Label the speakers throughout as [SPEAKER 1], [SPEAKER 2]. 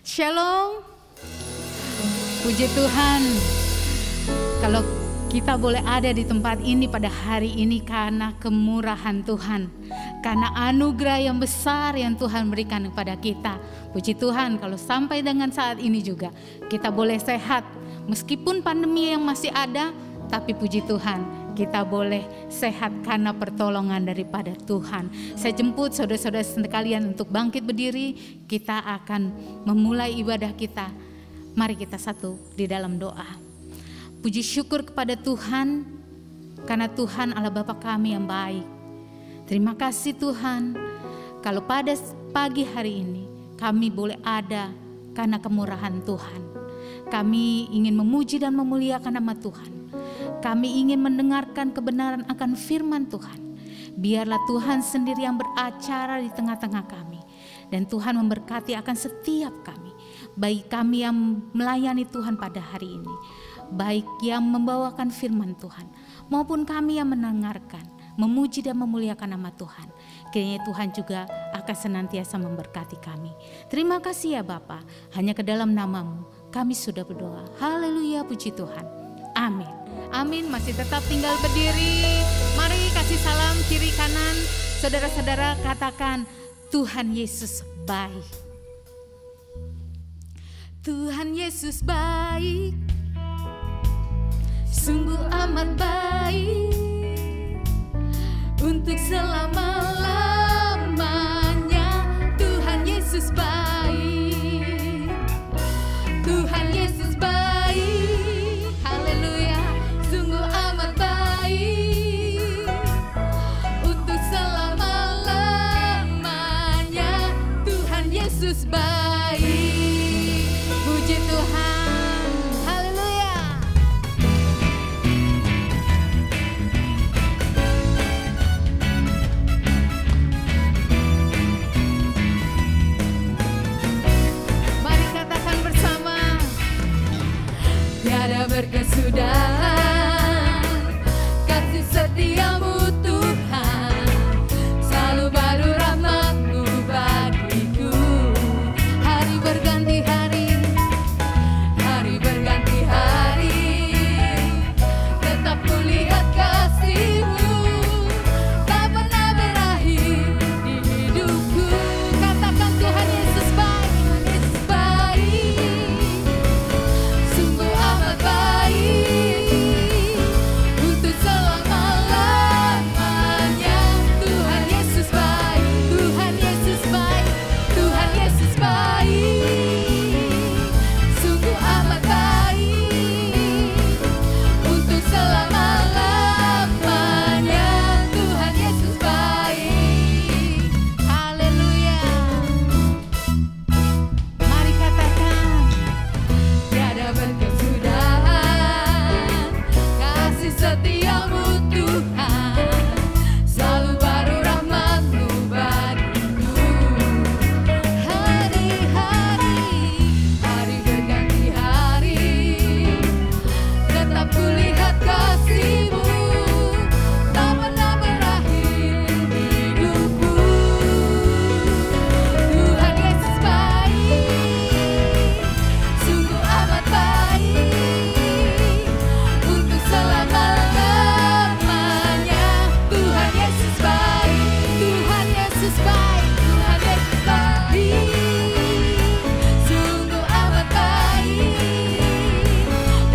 [SPEAKER 1] Shalom. Puji Tuhan, kalau kita boleh ada di tempat ini pada hari ini karena kemurahan Tuhan, karena anugerah yang besar yang Tuhan berikan kepada kita. Puji Tuhan, kalau sampai dengan saat ini juga kita boleh sehat. Meskipun pandemi yang masih ada, tapi puji Tuhan, kita boleh sehat karena pertolongan daripada Tuhan. Saya jemput saudara-saudara sekalian untuk bangkit berdiri. Kita akan memulai ibadah kita. Mari kita satu di dalam doa. Puji syukur kepada Tuhan, karena Tuhan adalah Bapa kami yang baik. Terima kasih Tuhan, kalau pada pagi hari ini kami boleh ada karena kemurahan Tuhan. Kami ingin memuji dan memuliakan nama Tuhan. Kami ingin mendengarkan kebenaran akan firman Tuhan. Biarlah Tuhan sendiri yang beracara di tengah-tengah kami. Dan Tuhan memberkati akan setiap kami. Baik kami yang melayani Tuhan pada hari ini. Baik yang membawakan firman Tuhan. Maupun kami yang mendengarkan, memuji dan memuliakan nama Tuhan. Kiranya Tuhan juga akan senantiasa memberkati kami. Terima kasih ya Bapa. Hanya ke dalam nama-Mu kami sudah berdoa. Haleluya, puji Tuhan. Amin. Amin. Masih tetap tinggal berdiri. Mari kasih salam kiri kanan. Saudara-saudara katakan, Tuhan Yesus baik. Tuhan Yesus baik. Sungguh amat baik. Untuk selama-lamanya Tuhan Yesus baik. Tuhan Yesus baik. Haleluya. Sungguh amat baik. Untuk selama-lamanya Tuhan Yesus baik. Puji Tuhan. Haleluya. Mari katakan bersama. Tiada berkesudahan kasih setiamu Tuhan, selalu baru rahmat-Mu bagiku. Hari berganti hari, hari berganti hari, tetap kulihat kasih-Mu, tak pernah berakhir di hidupku. Katakan Tuhan Yesus baik, Tuhan Yesus baik. Sungguh amat baik. Untuk selama-lamanya Tuhan Yesus baik. Tuhan Yesus baik. Tuhan Yesus baik. Sungguh amat baik. Untuk selama-lamanya Tuhan Yesus baik. Haleluya. Mari katakan, tiada berkesudahan kasih setiamu Tuhan, selalu baru rahmat-Mu bagiku. Hari-hari, hari berganti hari, tetap kulihat kasih-Mu, tak pernah berakhir di hidupku. Tuhan Yesus baik. Sungguh amat baik. Untuk selama-lamanya Tuhan Yesus baik. Tuhan Yesus baik. Tuhan Yesus baik. Sungguh amat baik.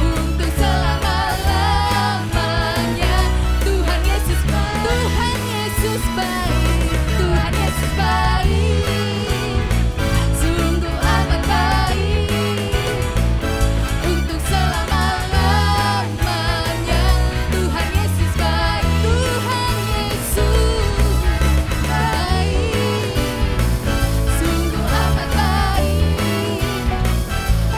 [SPEAKER 1] Untuk selama-lamanya Tuhan Yesus baik. Tuhan Yesus baik. Tuhan Yesus baik. Sungguh amat baik. Untuk selama-lamanya Tuhan Yesus baik. Tuhan Yesus baik. Sungguh amat baik.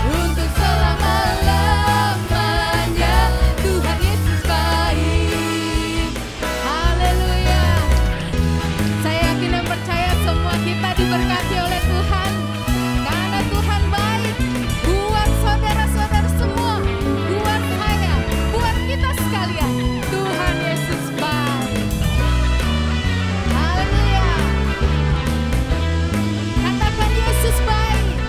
[SPEAKER 1] Untuk selama-lamanya Tuhan Yesus baik. Haleluya. Saya yakin dan percaya semua kita diberkati oleh Tuhan, karena Tuhan baik buat saudara-saudara semua, buat saya, buat kita sekalian. Tuhan Yesus baik. Haleluya. Katakan Yesus baik.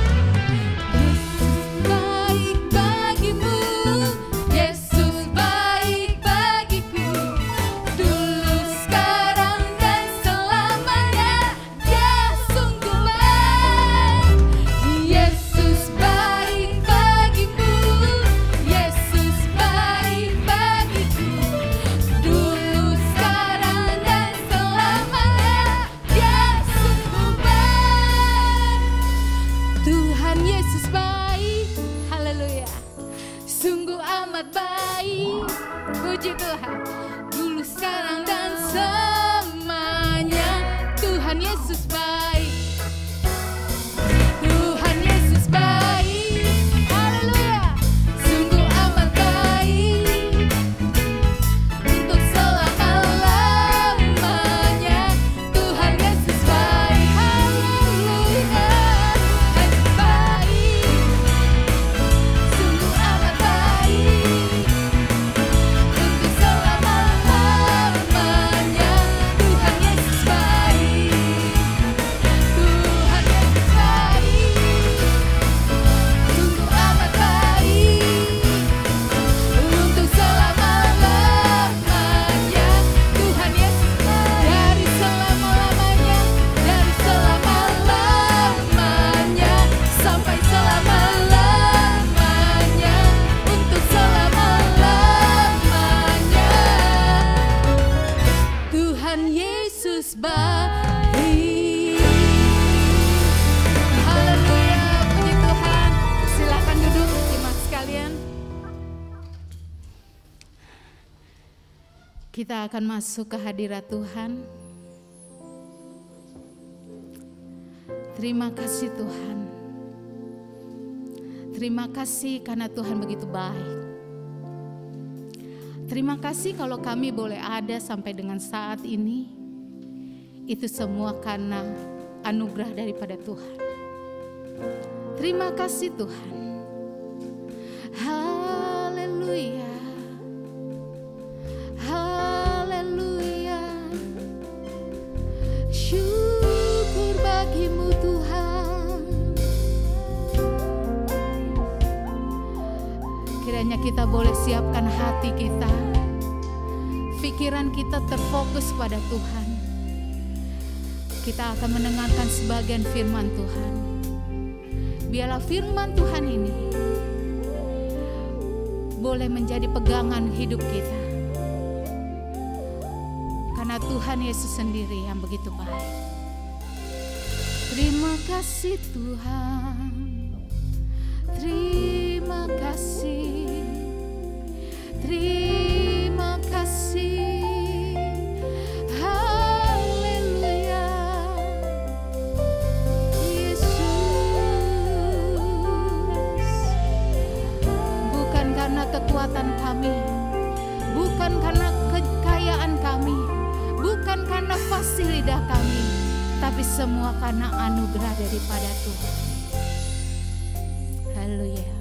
[SPEAKER 1] amat baik. Puji Tuhan. Dulu, sekarang, dan selamanya Tuhan Yesus baik. Tuhan Yesus baik. Haleluya. Sungguh amat baik untuk selama-lamanya. Tuhan Yesus baik. Haleluya. Yesus baik. Sungguh amat baik untuk selama-lamanya. Tuhan Yesus baik. Tuhan Yesus baik. Sungguh amat baik untuk selama-lamanya. Tuhan Yesus baik. Dari selama-lamanya, dari selama-lamanya sampai selama-lamanya, untuk selama-lamanya. Tuhan Yesus baik. Haleluya, puji Tuhan. Silakan duduk jemaat sekalian. Kita akan masuk ke hadirat Tuhan. Terima kasih Tuhan. Terima kasih karena Tuhan begitu baik. Terima kasih kalau kami boleh ada sampai dengan saat ini. Itu semua karena anugerah daripada Tuhan. Terima kasih Tuhan. Haleluya. Haleluya. Syukur bagimu Tuhan. Kiranya kita boleh siapkan hati kita, pikiran kita terfokus pada Tuhan. Kita akan mendengarkan sebagian firman Tuhan. Biarlah firman Tuhan ini boleh menjadi pegangan hidup kita. Karena Tuhan Yesus sendiri yang begitu baik. Terima kasih Tuhan. Terima kasih. Terima kasih. Haleluya. Yesus. Bukan karena kekuatan kami, bukan karena kekayaan kami, bukan karena fasilitas kami, tapi semua karena anugerah daripada Tuhan. Haleluya.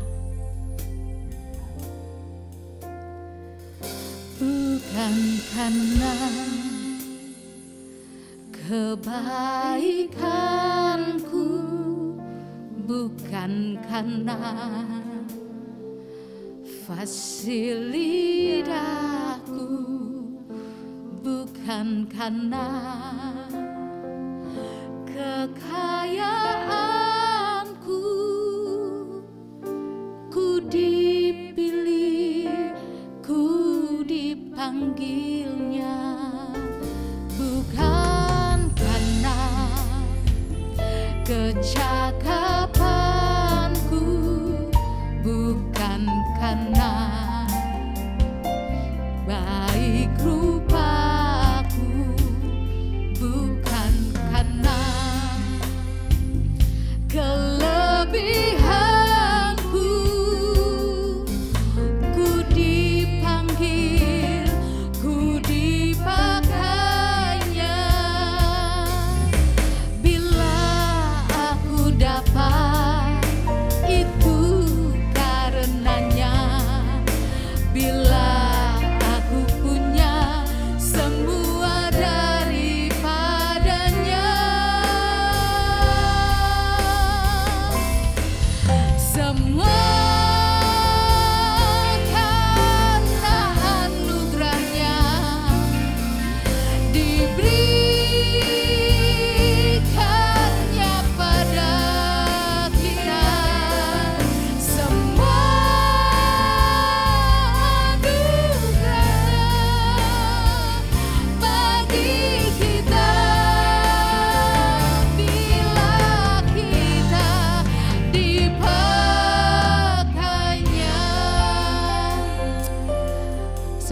[SPEAKER 1] Bukan karena kebaikanku, bukan karena fasilitasku, bukan karena kekayaanku, ku dipilih, ku dipanggilnya, bukan karena kecakapanku, bukan karena baik rupaku, bukan karena kelebihanku, ku dipanggil, ku dipakainya. Bila aku dapat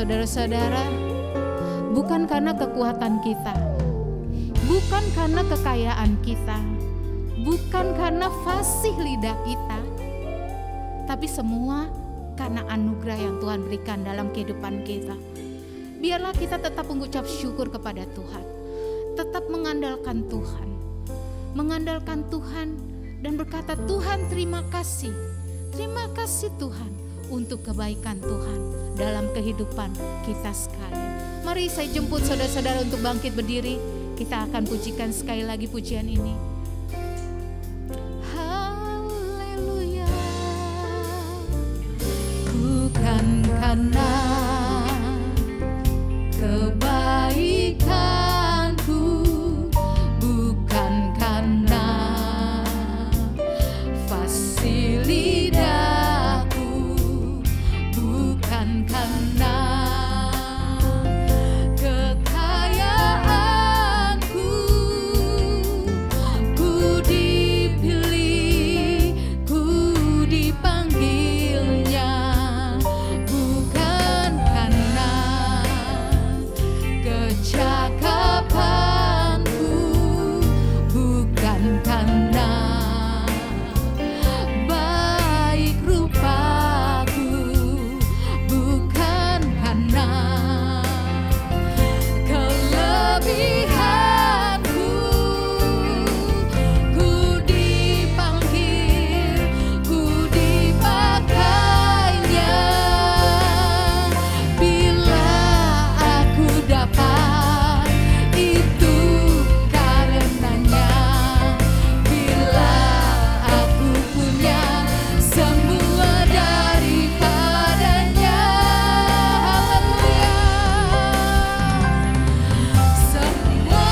[SPEAKER 1] saudara-saudara, bukan karena kekuatan kita, bukan karena kekayaan kita, bukan karena fasih lidah kita, tapi semua karena anugerah yang Tuhan berikan dalam kehidupan kita. Biarlah kita tetap mengucap syukur kepada Tuhan, tetap mengandalkan Tuhan dan berkata, Tuhan terima kasih Tuhan untuk kebaikan Tuhan dalam kehidupan kita sekalian. Mari saya jemput saudara-saudara untuk bangkit berdiri. Kita akan pujikan sekali lagi pujian ini. Haleluya. Bukan karena kebaikanku, bukan karena fasih lidahku, bukan karena kekayaanku, ku dipilih, ku dipanggilnya, bukan karena kecakapanku, bukan karena baik rupaku, bukan karena kelebihanku, ku dipanggil, ku dipakainya. Bila aku dapat itu karenanya, bila aku punya semua daripadanya. Haleluya. Semua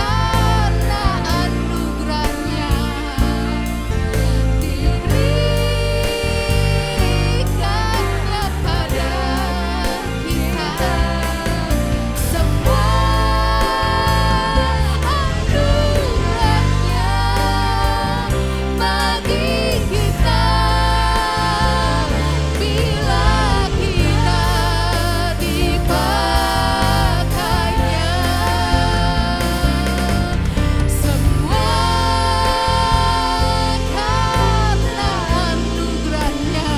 [SPEAKER 1] karena anugerahnya diberikannya pada kita. Semua anugerahnya bagi kita bila kita dipakainya. Semua karena anugerahnya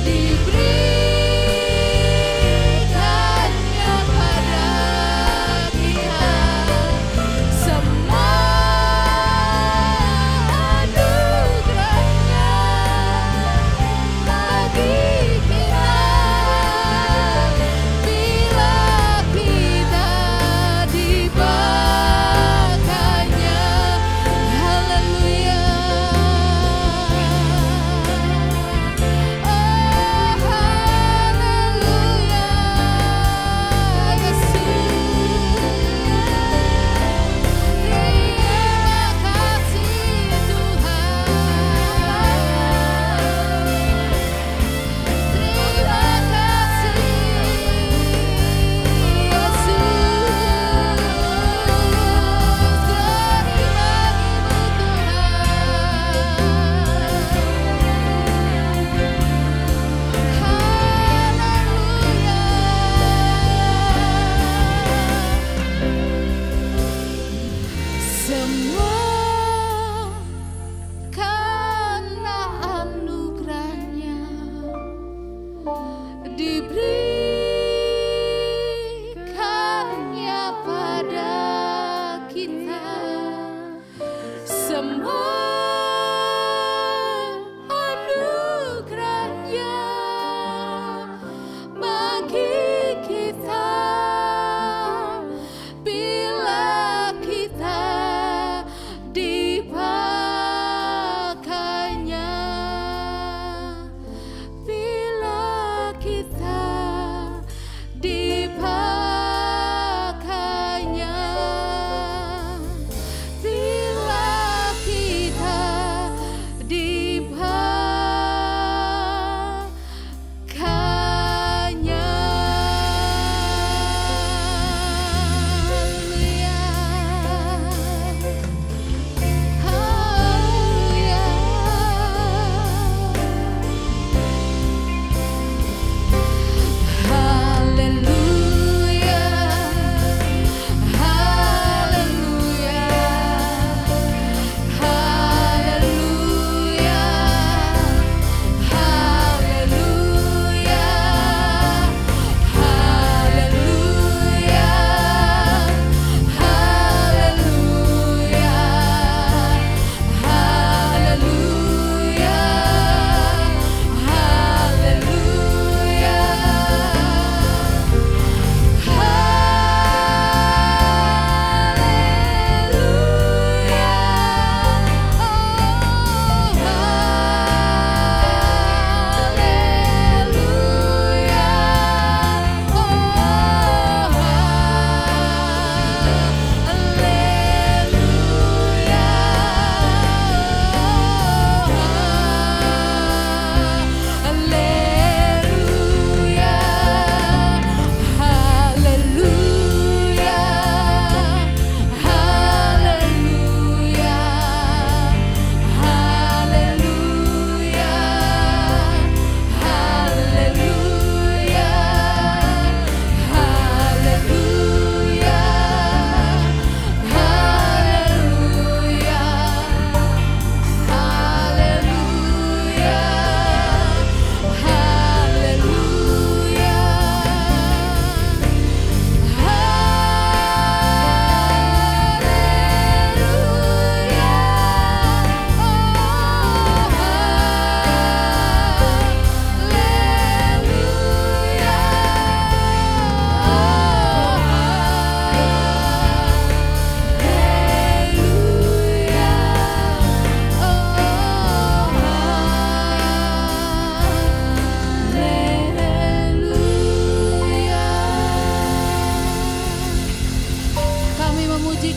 [SPEAKER 1] diberikannya pada kita. Semua anugerahnya bagi kita bila kita dipakainya. Haleluya. Oh haleluya, Yesus. Terima kasih Tuhan. Terima kasih Yesus. Glory semua karena anugerahnya diberikannya pada kita. Semua anugerahnya bagi kita bila kita dipakainya. Bila kita dipakainya. Bila kita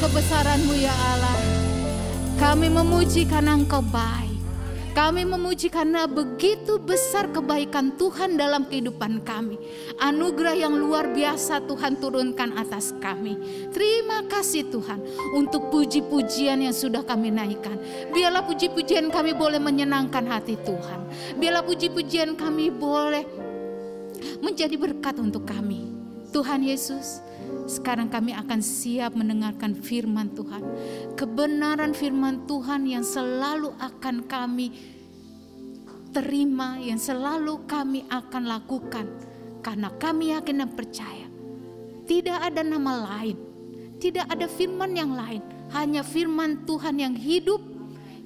[SPEAKER 1] kebesaran-Mu ya Allah. Kami memuji karena Engkau baik. Kami memuji karena begitu besar kebaikan Tuhan dalam kehidupan kami. Anugerah yang luar biasa Tuhan turunkan atas kami. Terima kasih Tuhan untuk puji-pujian yang sudah kami naikkan. Biarlah puji-pujian kami boleh menyenangkan hati Tuhan. Biarlah puji-pujian kami boleh menjadi berkat untuk kami. Tuhan Yesus, sekarang kami akan siap mendengarkan firman Tuhan. Kebenaran firman Tuhan yang selalu akan kami terima, yang selalu kami akan lakukan. Karena kami yakin dan percaya, tidak ada nama lain, tidak ada firman yang lain. Hanya firman Tuhan yang hidup,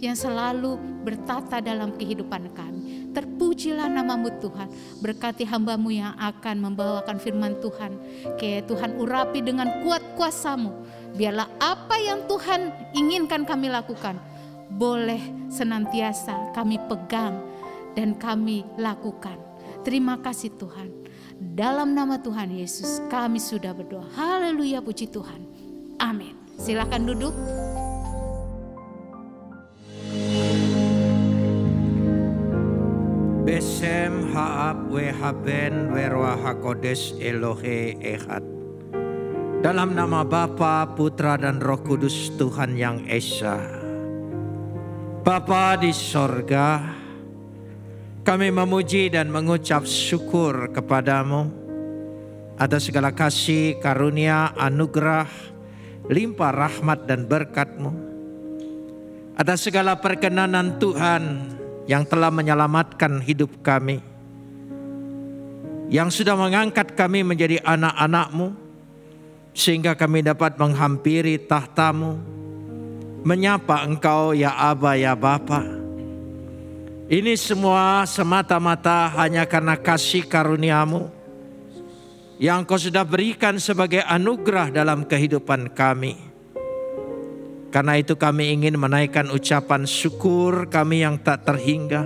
[SPEAKER 1] yang selalu bertata dalam kehidupan kami. Terpujilah nama-Mu Tuhan. Berkati hamba-Mu yang akan membawakan firman Tuhan. Kiranya Tuhan urapi dengan kuat kuasa-Mu. Biarlah apa yang Tuhan inginkan kami lakukan, boleh senantiasa kami pegang dan kami lakukan. Terima kasih Tuhan. Dalam nama Tuhan Yesus kami sudah berdoa. Haleluya, puji Tuhan. Amin. Silakan duduk.
[SPEAKER 2] Besem haab wehaben werwa hakodes Elohe Ehad. Dalam nama Bapa, Putra dan Roh Kudus Tuhan yang Esa. Bapa di sorga, kami memuji dan mengucap syukur kepadamu atas segala kasih, karunia, anugerah, limpah rahmat dan berkat-Mu. Atas segala perkenanan Tuhan yang telah menyelamatkan hidup kami, yang sudah mengangkat kami menjadi anak-anak-Mu, sehingga kami dapat menghampiri tahta-Mu, menyapa Engkau ya Aba ya Bapa. Ini semua semata-mata hanya karena kasih karunia-Mu yang Kau sudah berikan sebagai anugerah dalam kehidupan kami. Karena itu kami ingin menaikkan ucapan syukur kami yang tak terhingga.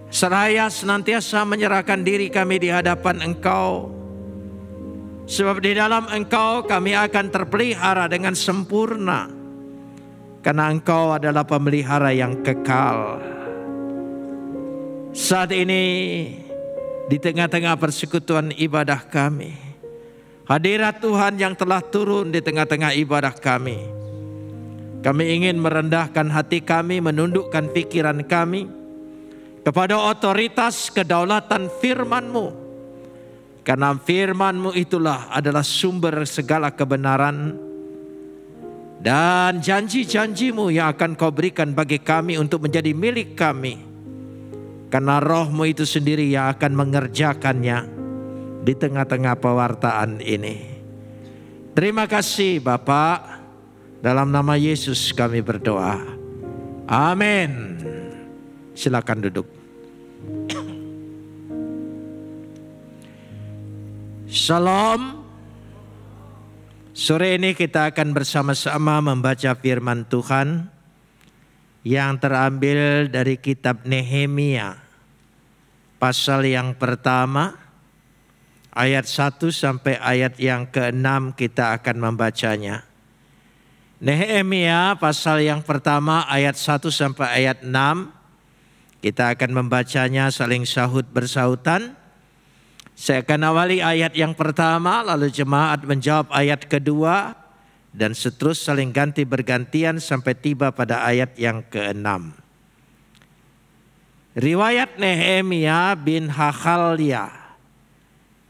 [SPEAKER 2] Seraya senantiasa menyerahkan diri kami di hadapan Engkau. Sebab di dalam Engkau kami akan terpelihara dengan sempurna. Karena Engkau adalah pemelihara yang kekal. Saat ini di tengah-tengah persekutuan ibadah kami, hadirat Tuhan yang telah turun di tengah-tengah ibadah kami. Kami ingin merendahkan hati kami, menundukkan pikiran kami kepada otoritas kedaulatan firman-Mu. Karena firman-Mu itulah adalah sumber segala kebenaran. Dan janji-janji-Mu yang akan Kau berikan bagi kami untuk menjadi milik kami. Karena Roh-Mu itu sendiri yang akan mengerjakannya di tengah-tengah pewartaan ini. Terima kasih Bapa. Dalam nama Yesus kami berdoa. Amin. Silakan duduk. Shalom. Sore ini kita akan bersama-sama membaca firman Tuhan yang terambil dari kitab Nehemia. Pasal yang pertama, ayat 1 sampai ayat yang ke-6 kita akan membacanya. Nehemia pasal yang pertama ayat 1 sampai ayat 6. Kita akan membacanya saling sahut bersahutan. Saya akan awali ayat yang pertama, lalu jemaat menjawab ayat kedua, dan seterusnya saling ganti bergantian sampai tiba pada ayat yang ke-6. Riwayat Nehemia bin Hakhalia.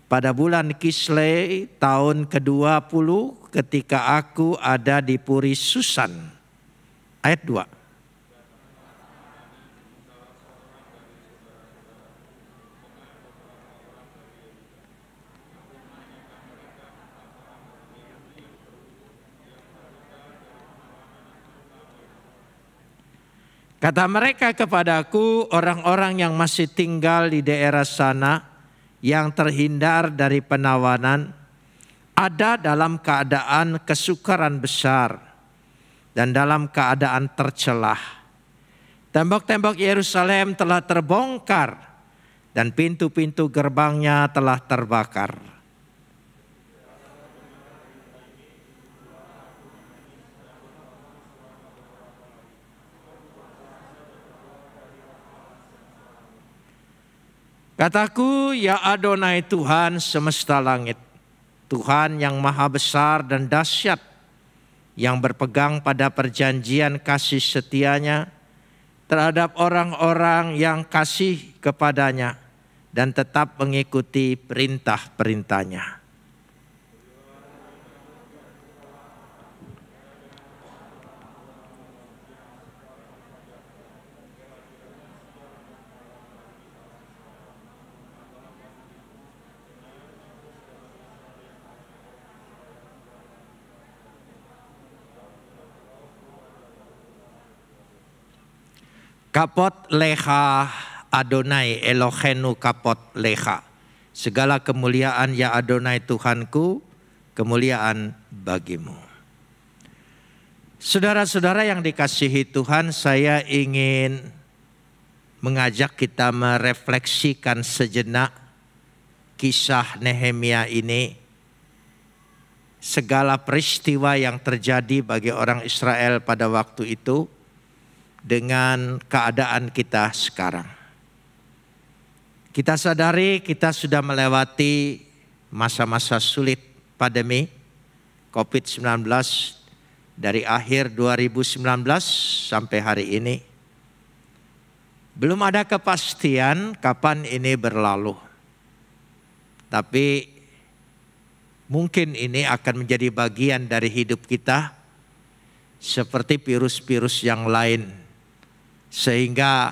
[SPEAKER 2] Pada bulan Kislei tahun ke-20 ketika aku ada di Puri Susan. Ayat 2. Kata mereka kepadaku, orang-orang yang masih tinggal di daerah sana, yang terhindar dari penawanan, ada dalam keadaan kesukaran besar dan dalam keadaan tercelah. Tembok-tembok Yerusalem telah terbongkar dan pintu-pintu gerbangnya telah terbakar. Kataku, ya Adonai Tuhan semesta langit, Tuhan yang maha besar dan dahsyat, yang berpegang pada perjanjian kasih setianya terhadap orang-orang yang kasih kepadanya dan tetap mengikuti perintah-perintahnya. Kapot leha Adonai Elohenu kapot leha. Segala kemuliaan ya Adonai Tuhanku, kemuliaan bagimu. Saudara-saudara yang dikasihi Tuhan, saya ingin mengajak kita merefleksikan sejenak kisah Nehemia ini. Segala peristiwa yang terjadi bagi orang Israel pada waktu itu dengan keadaan kita sekarang. Kita sadari kita sudah melewati masa-masa sulit pandemi COVID-19 dari akhir 2019 sampai hari ini. Belum ada kepastian kapan ini berlalu. Tapi mungkin ini akan menjadi bagian dari hidup kita seperti virus-virus yang lain, sehingga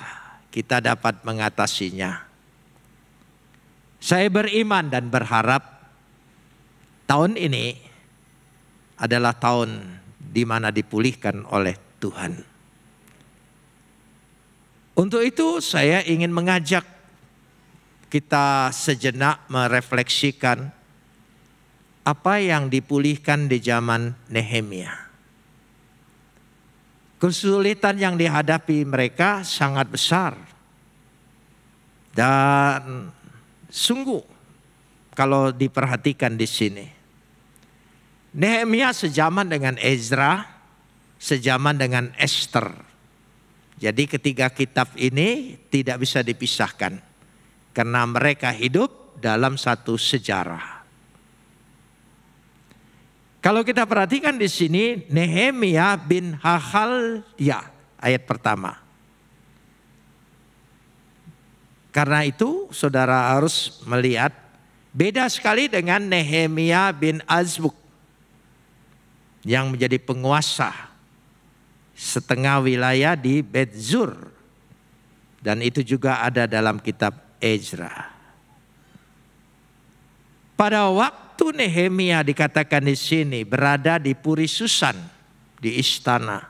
[SPEAKER 2] kita dapat mengatasinya. Saya beriman dan berharap tahun ini adalah tahun di mana dipulihkan oleh Tuhan. Untuk itu saya ingin mengajak kita sejenak merefleksikan apa yang dipulihkan di zaman Nehemia. Kesulitan yang dihadapi mereka sangat besar. Dan sungguh kalau diperhatikan di sini, Nehemia sejaman dengan Ezra, sejaman dengan Esther. Jadi ketiga kitab ini tidak bisa dipisahkan karena mereka hidup dalam satu sejarah. Kalau kita perhatikan di sini, Nehemia bin Hakaliah, ayat pertama. Karena itu saudara harus melihat beda sekali dengan Nehemia bin Azbuk yang menjadi penguasa setengah wilayah di Bet-Zur. Dan itu juga ada dalam kitab Ezra. Pada waktu Nehemia dikatakan di sini berada di Puri Susan, di istana.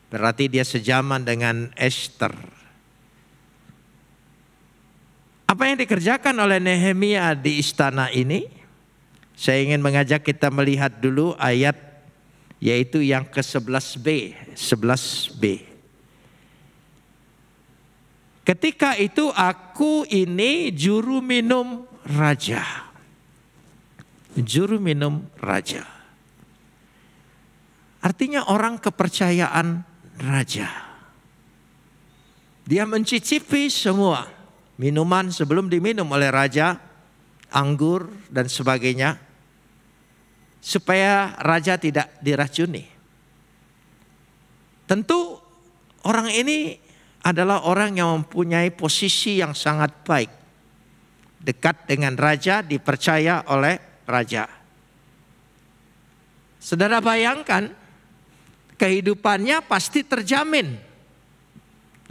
[SPEAKER 2] Berarti dia sejaman dengan Esther. Apa yang dikerjakan oleh Nehemia di istana ini? Saya ingin mengajak kita melihat dulu ayat yaitu yang ke-11b. 11b. Ketika itu aku ini juru minum raja. Juru minum raja. Artinya orang kepercayaan raja. Dia mencicipi semua minuman sebelum diminum oleh raja, anggur dan sebagainya, supaya raja tidak diracuni. Tentu orang ini adalah orang yang mempunyai posisi yang sangat baik. Dekat dengan raja, dipercaya oleh raja. Saudara bayangkan, kehidupannya pasti terjamin.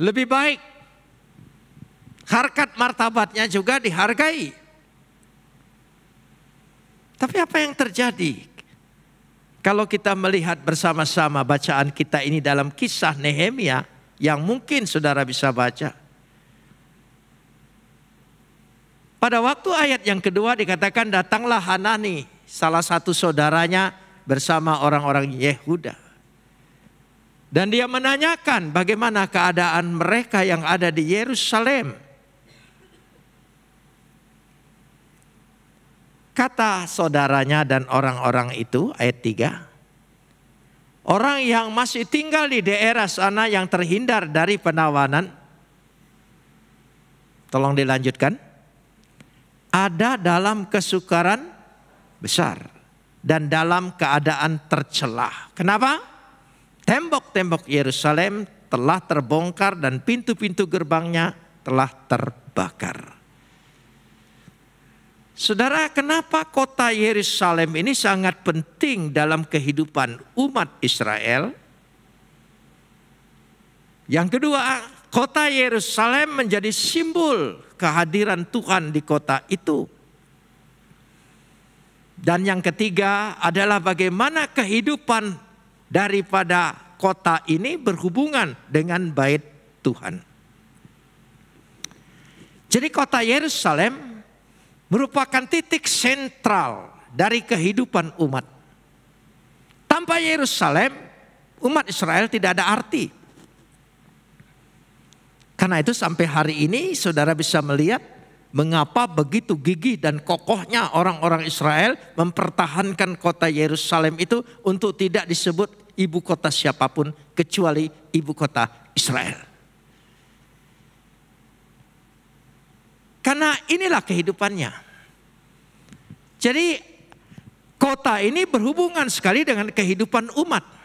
[SPEAKER 2] Lebih baik. Harkat martabatnya juga dihargai. Tapi apa yang terjadi? Kalau kita melihat bersama-sama bacaan kita ini dalam kisah Nehemia, yang mungkin saudara bisa baca. Pada waktu ayat yang kedua dikatakan datanglah Hanani, salah satu saudaranya bersama orang-orang Yehuda. Dan dia menanyakan bagaimana keadaan mereka yang ada di Yerusalem. Kata saudaranya dan orang-orang itu, ayat 3. Orang yang masih tinggal di daerah sana yang terhindar dari penawanan, Tolong dilanjutkan. Ada dalam kesukaran besar dan dalam keadaan tercelah. Kenapa? Tembok-tembok Yerusalem telah terbongkar dan pintu-pintu gerbangnya telah terbakar. Saudara, kenapa kota Yerusalem ini sangat penting dalam kehidupan umat Israel? Yang kedua, kota Yerusalem menjadi simbol kehadiran Tuhan di kota itu. Dan yang ketiga adalah bagaimana kehidupan daripada kota ini berhubungan dengan bait Tuhan. Jadi kota Yerusalem merupakan titik sentral dari kehidupan umat. Tanpa Yerusalem, umat Israel tidak ada arti. Karena itu sampai hari ini saudara bisa melihat mengapa begitu gigih dan kokohnya orang-orang Israel mempertahankan kota Yerusalem itu untuk tidak disebut ibu kota siapapun kecuali ibu kota Israel. Karena inilah kehidupannya. Jadi kota ini berhubungan sekali dengan kehidupan umat.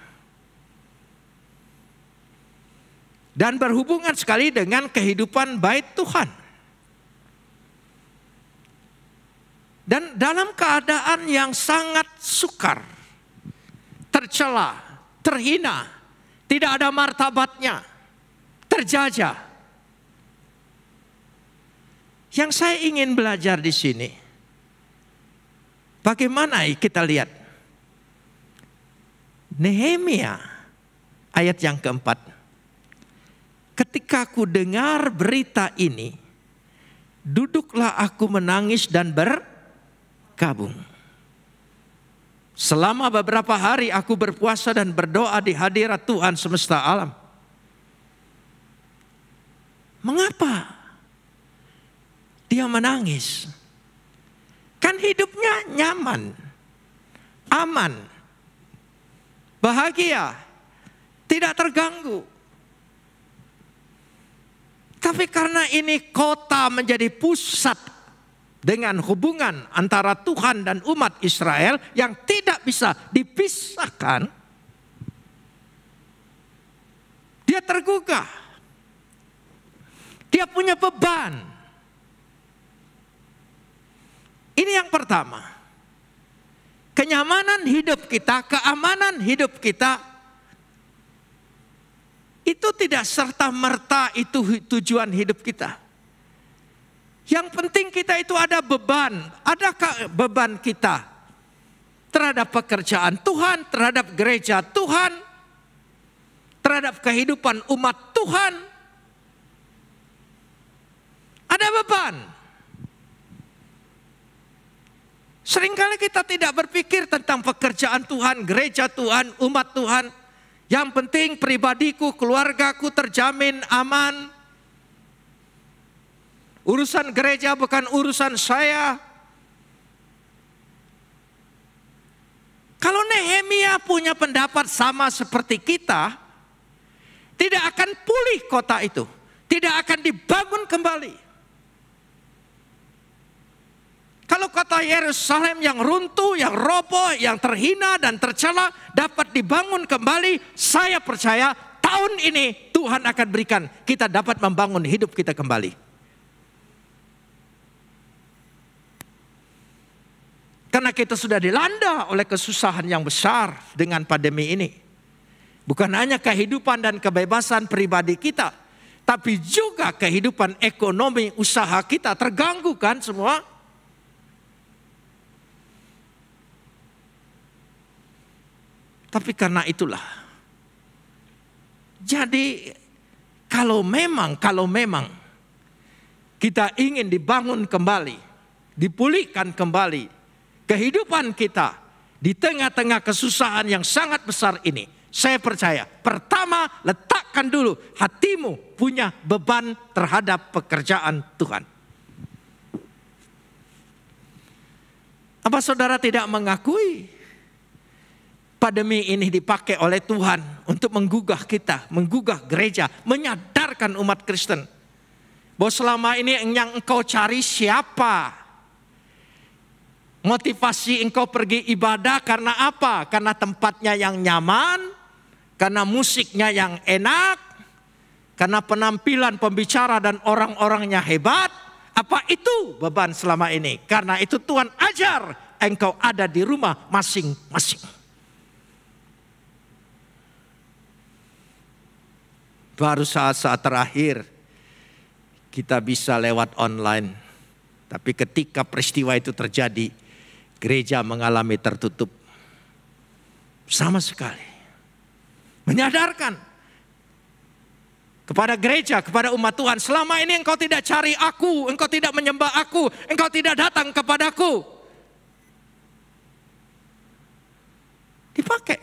[SPEAKER 2] Dan berhubungan sekali dengan kehidupan bait Tuhan. Dan dalam keadaan yang sangat sukar, tercela, terhina, tidak ada martabatnya, terjajah. Yang saya ingin belajar di sini, bagaimana kita lihat Nehemia ayat yang keempat. Ketika aku dengar berita ini, duduklah aku menangis dan berkabung. Selama beberapa hari aku berpuasa dan berdoa di hadirat Tuhan semesta alam. Mengapa dia menangis? Kan hidupnya nyaman, aman, bahagia, tidak terganggu. Tapi karena ini kota menjadi pusat dengan hubungan antara Tuhan dan umat Israel yang tidak bisa dipisahkan, dia tergugah. Dia punya beban. Ini yang pertama. Kenyamanan hidup kita, keamanan hidup kita, itu tidak serta-merta itu tujuan hidup kita. Yang penting kita itu ada beban. Adakah beban kita terhadap pekerjaan Tuhan, terhadap gereja Tuhan, terhadap kehidupan umat Tuhan? Ada beban. Seringkali kita tidak berpikir tentang pekerjaan Tuhan, gereja Tuhan, umat Tuhan. Yang penting pribadiku, keluargaku terjamin aman. Urusan gereja bukan urusan saya. Kalau Nehemia punya pendapat sama seperti kita, tidak akan pulih kota itu. Tidak akan dibangun kembali. Kalau kota Yerusalem yang runtuh, yang roboh, yang terhina dan tercela dapat dibangun kembali, saya percaya tahun ini Tuhan akan berikan kita dapat membangun hidup kita kembali. Karena kita sudah dilanda oleh kesusahan yang besar dengan pandemi ini. Bukan hanya kehidupan dan kebebasan pribadi kita, tapi juga kehidupan ekonomi usaha kita terganggu kan semua. Tapi karena itulah, jadi kalau memang kita ingin dibangun kembali, dipulihkan kembali kehidupan kita di tengah-tengah kesusahan yang sangat besar ini, saya percaya pertama letakkan dulu hatimu punya beban terhadap pekerjaan Tuhan. Apa saudara tidak mengakui pandemi ini dipakai oleh Tuhan untuk menggugah kita, menggugah gereja, menyadarkan umat Kristen Bahwa selama ini yang engkau cari siapa? Motivasi engkau pergi ibadah karena apa? Karena tempatnya yang nyaman, karena musiknya yang enak, karena penampilan pembicara dan orang-orangnya hebat. Apa itu beban selama ini? Karena itu Tuhan ajar engkau ada di rumah masing-masing. Baru saat-saat terakhir kita bisa lewat online. Tapi ketika peristiwa itu terjadi, gereja mengalami tertutup. Sama sekali. Menyadarkan kepada gereja, kepada umat Tuhan, selama ini engkau tidak cari aku, engkau tidak menyembah aku, engkau tidak datang kepadaku. Dipakai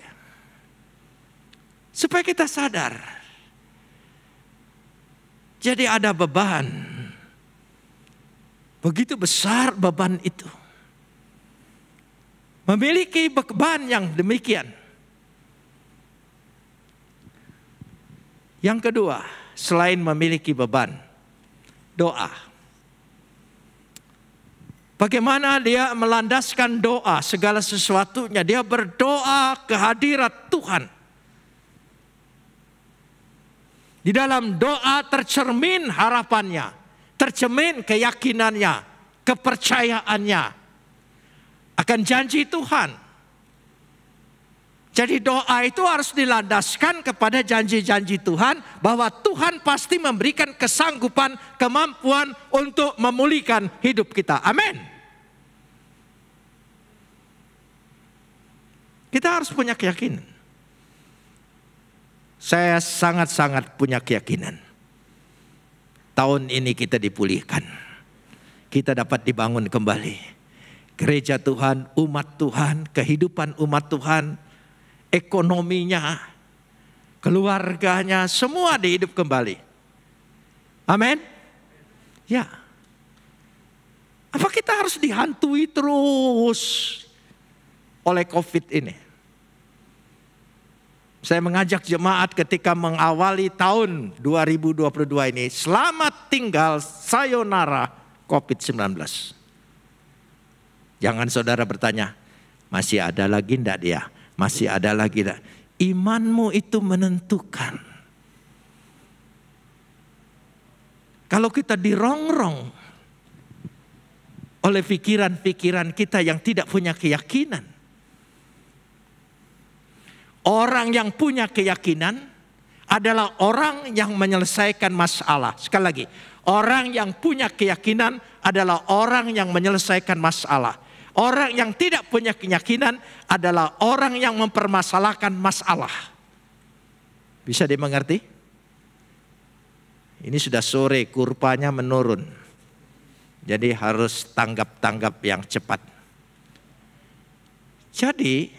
[SPEAKER 2] supaya kita sadar. Jadi ada beban. Begitu besar beban itu. Memiliki beban yang demikian. Yang kedua, selain memiliki beban, doa. Bagaimana dia melandaskan doa segala sesuatunya. Dia berdoa ke hadirat Tuhan. Di dalam doa tercermin harapannya, tercermin keyakinannya, kepercayaannya akan janji Tuhan. Jadi doa itu harus dilandaskan kepada janji-janji Tuhan bahwa Tuhan pasti memberikan kesanggupan, kemampuan untuk memulihkan hidup kita. Amin. Kita harus punya keyakinan. Saya sangat-sangat punya keyakinan. Tahun ini kita dipulihkan. Kita dapat dibangun kembali. Gereja Tuhan, umat Tuhan, kehidupan umat Tuhan, ekonominya, keluarganya, semua dihidup kembali. Amin. Ya. Apa kita harus dihantui terus oleh COVID ini? Saya mengajak jemaat ketika mengawali tahun 2022 ini, selamat tinggal, sayonara COVID-19. Jangan saudara bertanya, masih ada lagi enggak dia? Masih ada lagi enggak? Imanmu itu menentukan. Kalau kita dirongrong oleh pikiran-pikiran kita yang tidak punya keyakinan. Orang yang punya keyakinan adalah orang yang menyelesaikan masalah. Sekali lagi, orang yang punya keyakinan adalah orang yang menyelesaikan masalah. Orang yang tidak punya keyakinan adalah orang yang mempermasalahkan masalah. Bisa dimengerti? Ini sudah sore, kurvanya menurun. Jadi harus tanggap-tanggap yang cepat. Jadi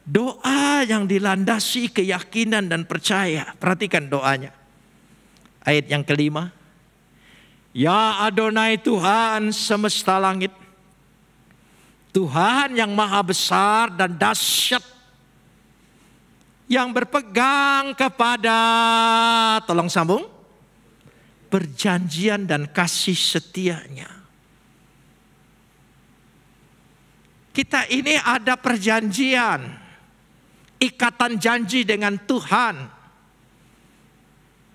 [SPEAKER 2] doa yang dilandasi keyakinan dan percaya. Perhatikan doanya. Ayat yang kelima. Ya Adonai Tuhan semesta langit. Tuhan yang maha besar dan dahsyat. Yang berpegang kepada, tolong sambung, perjanjian dan kasih setianya. Kita ini ada perjanjian. Ikatan janji dengan Tuhan.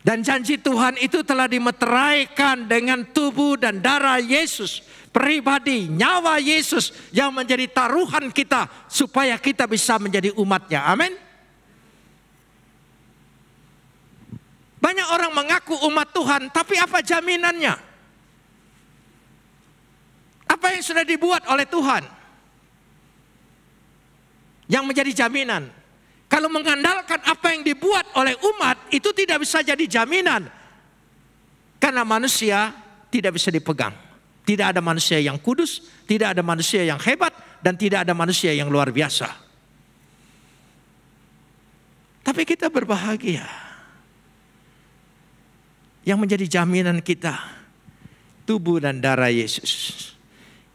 [SPEAKER 2] Dan janji Tuhan itu telah dimeteraikan dengan tubuh dan darah Yesus. Pribadi, nyawa Yesus yang menjadi taruhan kita. Supaya kita bisa menjadi umatnya. Amin. Banyak orang mengaku umat Tuhan. Tapi apa jaminannya? Apa yang sudah dibuat oleh Tuhan? Yang menjadi jaminan. Kalau mengandalkan apa yang dibuat oleh umat, itu tidak bisa jadi jaminan. Karena manusia tidak bisa dipegang. Tidak ada manusia yang kudus, tidak ada manusia yang hebat, dan tidak ada manusia yang luar biasa. Tapi kita berbahagia. Yang menjadi jaminan kita, tubuh dan darah Yesus.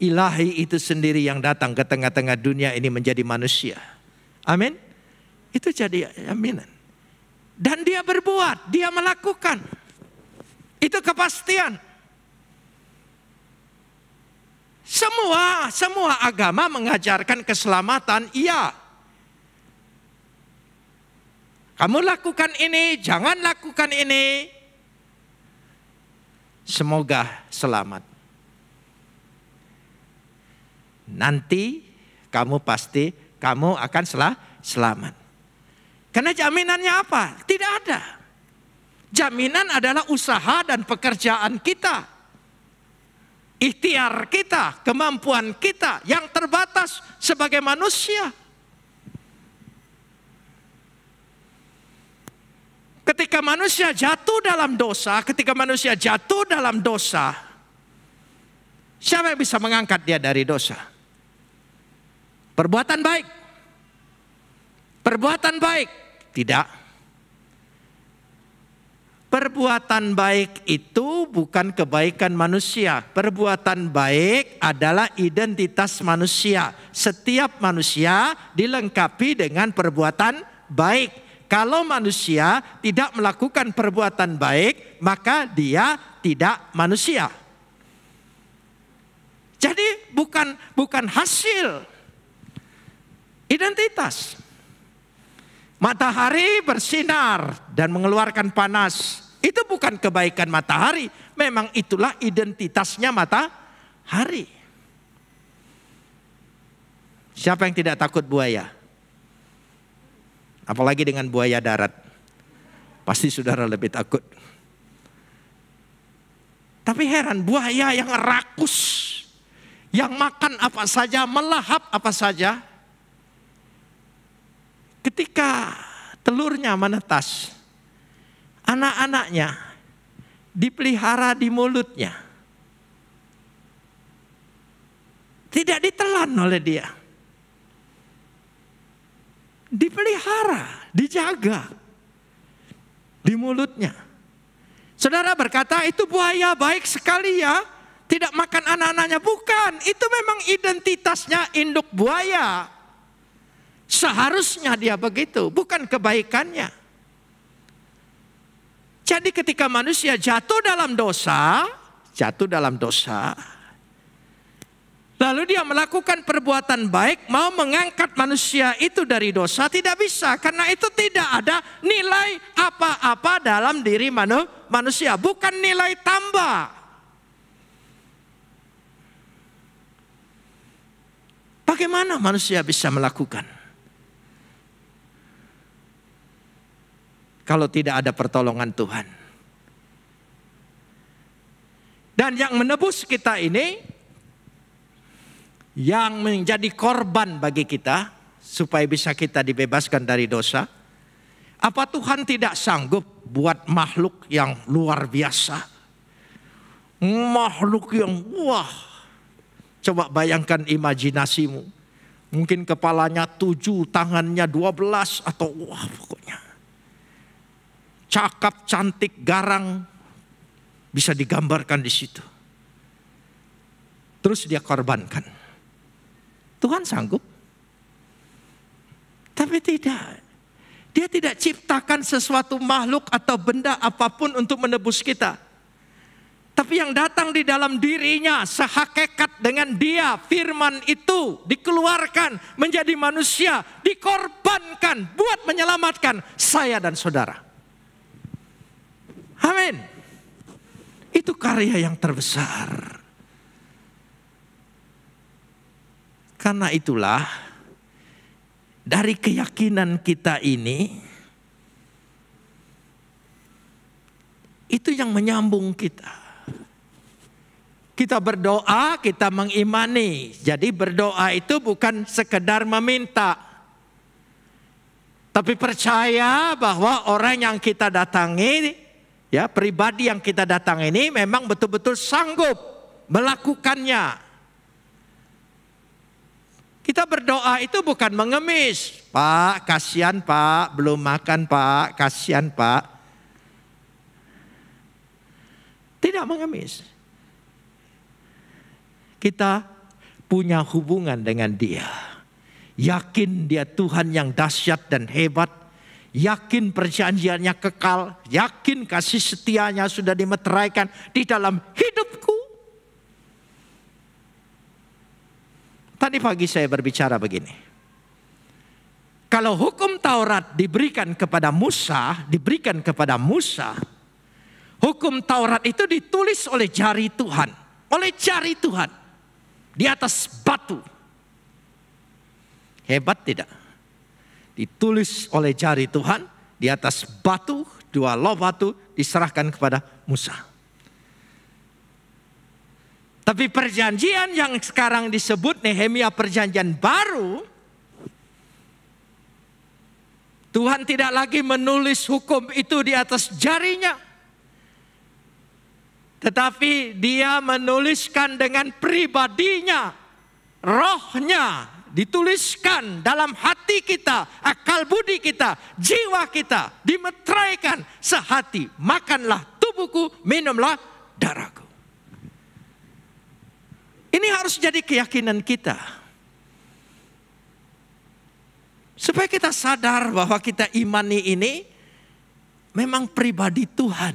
[SPEAKER 2] Ilahi itu sendiri yang datang ke tengah-tengah dunia ini menjadi manusia. Amin. Itu jadi jaminan. Dan dia berbuat, dia melakukan. Itu kepastian. Semua agama mengajarkan keselamatan, iya. Kamu lakukan ini, jangan lakukan ini. Semoga selamat. Nanti kamu akan selamat. Karena jaminannya apa? Tidak ada. Jaminan adalah usaha dan pekerjaan kita. Ikhtiar kita, kemampuan kita yang terbatas sebagai manusia. Ketika manusia jatuh dalam dosa, siapa yang bisa mengangkat dia dari dosa? Perbuatan baik, tidak. Perbuatan baik itu bukan kebaikan manusia. Perbuatan baik adalah identitas manusia. Setiap manusia dilengkapi dengan perbuatan baik. Kalau manusia tidak melakukan perbuatan baik, maka dia tidak manusia. Jadi bukan hasil, identitas. Matahari bersinar dan mengeluarkan panas. Itu bukan kebaikan matahari. Memang itulah identitasnya matahari. Siapa yang tidak takut buaya? Apalagi dengan buaya darat. Pasti saudara lebih takut. Tapi heran, buaya yang rakus, yang makan apa saja, melahap apa saja. Ketika telurnya menetas, anak-anaknya dipelihara di mulutnya. Tidak ditelan oleh dia. Dipelihara, dijaga di mulutnya. Saudara berkata, itu buaya baik sekali ya, tidak makan anak-anaknya. Bukan, itu memang identitasnya induk buaya. Seharusnya dia begitu, bukan kebaikannya. Jadi ketika manusia jatuh dalam dosa, lalu dia melakukan perbuatan baik, mau mengangkat manusia itu dari dosa, tidak bisa. Karena itu tidak ada nilai apa-apa dalam diri manusia, bukan nilai tambah. Bagaimana manusia bisa melakukan? Kalau tidak ada pertolongan Tuhan. Dan yang menebus kita ini, yang menjadi korban bagi kita, supaya bisa kita dibebaskan dari dosa. Apa Tuhan tidak sanggup buat makhluk yang luar biasa? Makhluk yang wah. Coba bayangkan imajinasimu. Mungkin kepalanya 7, tangannya 12 atau wah pokoknya. Cakap, cantik, garang, bisa digambarkan di situ. Terus dia korbankan. Tuhan sanggup. Tapi tidak. Dia tidak ciptakan sesuatu makhluk atau benda apapun untuk menebus kita. Tapi yang datang di dalam dirinya sehakikat dengan dia, firman itu dikeluarkan menjadi manusia, dikorbankan buat menyelamatkan saya dan saudara. Amin. Itu karya yang terbesar. Karena itulah dari keyakinan kita ini, itu yang menyambung kita. Kita berdoa, kita mengimani. Jadi berdoa itu bukan sekedar meminta. Tapi percaya bahwa orang yang kita datangi, ya, pribadi yang kita datang ini memang betul-betul sanggup melakukannya. Kita berdoa itu bukan mengemis. Pak, kasihan Pak, belum makan Pak, kasihan Pak. Tidak mengemis. Kita punya hubungan dengan dia. Yakin dia Tuhan yang dahsyat dan hebat. yakin perjanjiannya kekal, yakin kasih setianya sudah dimeteraikan di dalam hidupku. Tadi pagi saya berbicara begini. Kalau hukum Taurat diberikan kepada Musa, hukum Taurat itu ditulis oleh jari Tuhan, di atas batu. Hebat tidak? Ditulis oleh jari Tuhan di atas batu, 2 loh batu diserahkan kepada Musa. Tapi perjanjian yang sekarang disebut Nehemia perjanjian baru, Tuhan tidak lagi menulis hukum itu di atas jarinya, tetapi Dia menuliskan dengan pribadinya, rohnya dituliskan dalam hati kita, akal budi kita, jiwa kita, dimeteraikan sehati. Makanlah tubuhku, minumlah darahku. Ini harus jadi keyakinan kita. Supaya kita sadar bahwa kita imani ini memang pribadi Tuhan.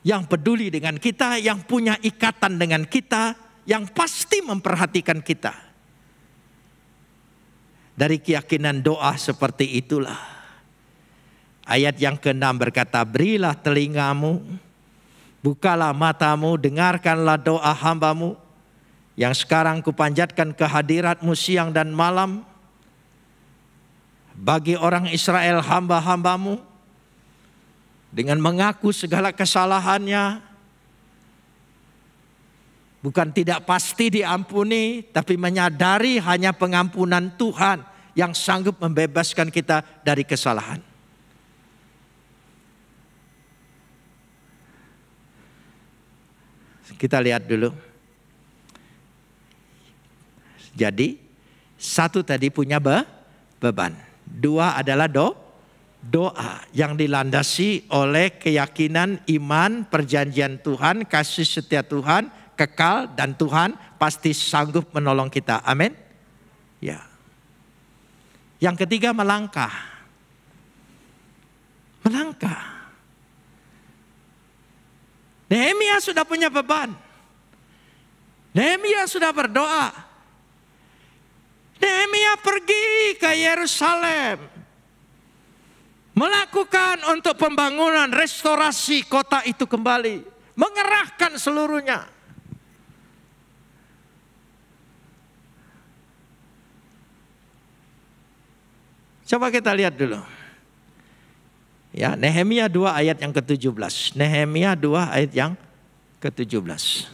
[SPEAKER 2] Yang peduli dengan kita, yang punya ikatan dengan kita, yang pasti memperhatikan kita. Dari keyakinan doa seperti itulah. Ayat yang ke-6 berkata, berilah telingamu, bukalah matamu, dengarkanlah doa hambamu, yang sekarang kupanjatkan kehadiratmu siang dan malam, bagi orang Israel hamba-hambamu, dengan mengaku segala kesalahannya, bukan tidak pasti diampuni, tapi menyadari hanya pengampunan Tuhan yang sanggup membebaskan kita dari kesalahan. Kita lihat dulu. Jadi, 1 tadi punya beban. 2 adalah doa yang dilandasi oleh keyakinan iman perjanjian Tuhan, kasih setia Tuhan, kekal, dan Tuhan pasti sanggup menolong kita. Amin. Ya. Yang ketiga melangkah. Nehemia sudah punya beban. Nehemia sudah berdoa. Nehemia pergi ke Yerusalem, melakukan untuk pembangunan restorasi kota itu kembali, mengerahkan seluruhnya. Coba kita lihat dulu. Ya, Nehemia 2 ayat yang ke-17. Nehemia 2 ayat yang ke-17.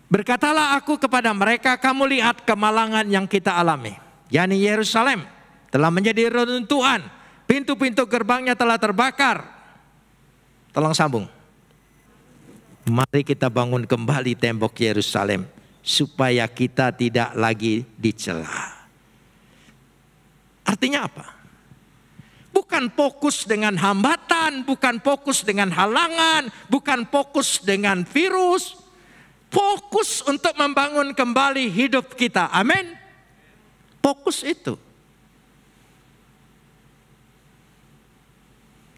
[SPEAKER 2] Berkatalah aku kepada mereka, kamu lihat kemalangan yang kita alami, yakni Yerusalem telah menjadi reruntuhan, pintu-pintu gerbangnya telah terbakar. Tolong sambung. Mari kita bangun kembali tembok Yerusalem supaya kita tidak lagi dicela. Artinya apa? Bukan fokus dengan hambatan, bukan fokus dengan halangan, bukan fokus dengan virus. Fokus untuk membangun kembali hidup kita. Amin. Fokus itu.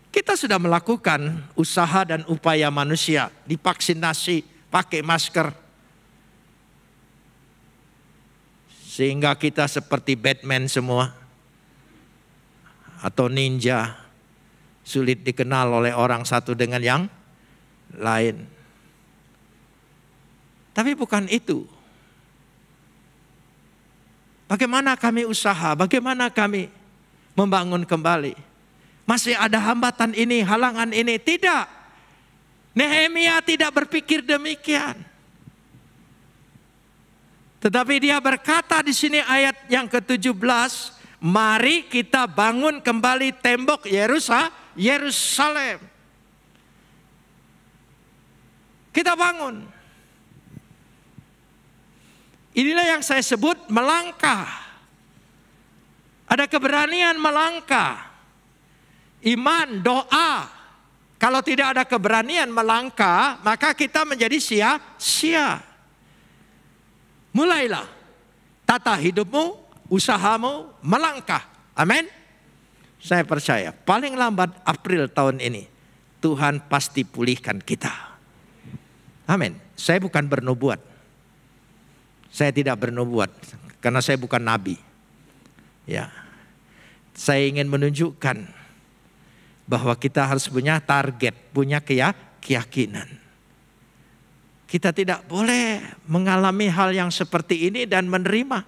[SPEAKER 2] Kita sudah melakukan usaha dan upaya manusia. Divaksinasi, pakai masker. Sehingga kita seperti Batman semua. Atau ninja. Sulit dikenal oleh orang satu dengan yang lain. Tapi bukan itu. Bagaimana kami usaha, bagaimana kami membangun kembali. Masih ada hambatan ini, halangan ini. Tidak. Nehemia tidak berpikir demikian. Tetapi dia berkata di sini ayat yang ke-17, mari kita bangun kembali tembok Yerusalem. Kita bangun. Inilah yang saya sebut melangkah. Ada keberanian melangkah. Iman, doa. Kalau tidak ada keberanian melangkah, maka kita menjadi sia-sia. Mulailah tata hidupmu, usahamu melangkah. Amin. Saya percaya paling lambat April tahun ini Tuhan pasti pulihkan kita. Amin. Saya bukan bernubuat. Saya tidak bernubuat karena saya bukan nabi. Ya. Saya ingin menunjukkan bahwa kita harus punya target, punya keyakinan. Kita tidak boleh mengalami hal yang seperti ini dan menerima.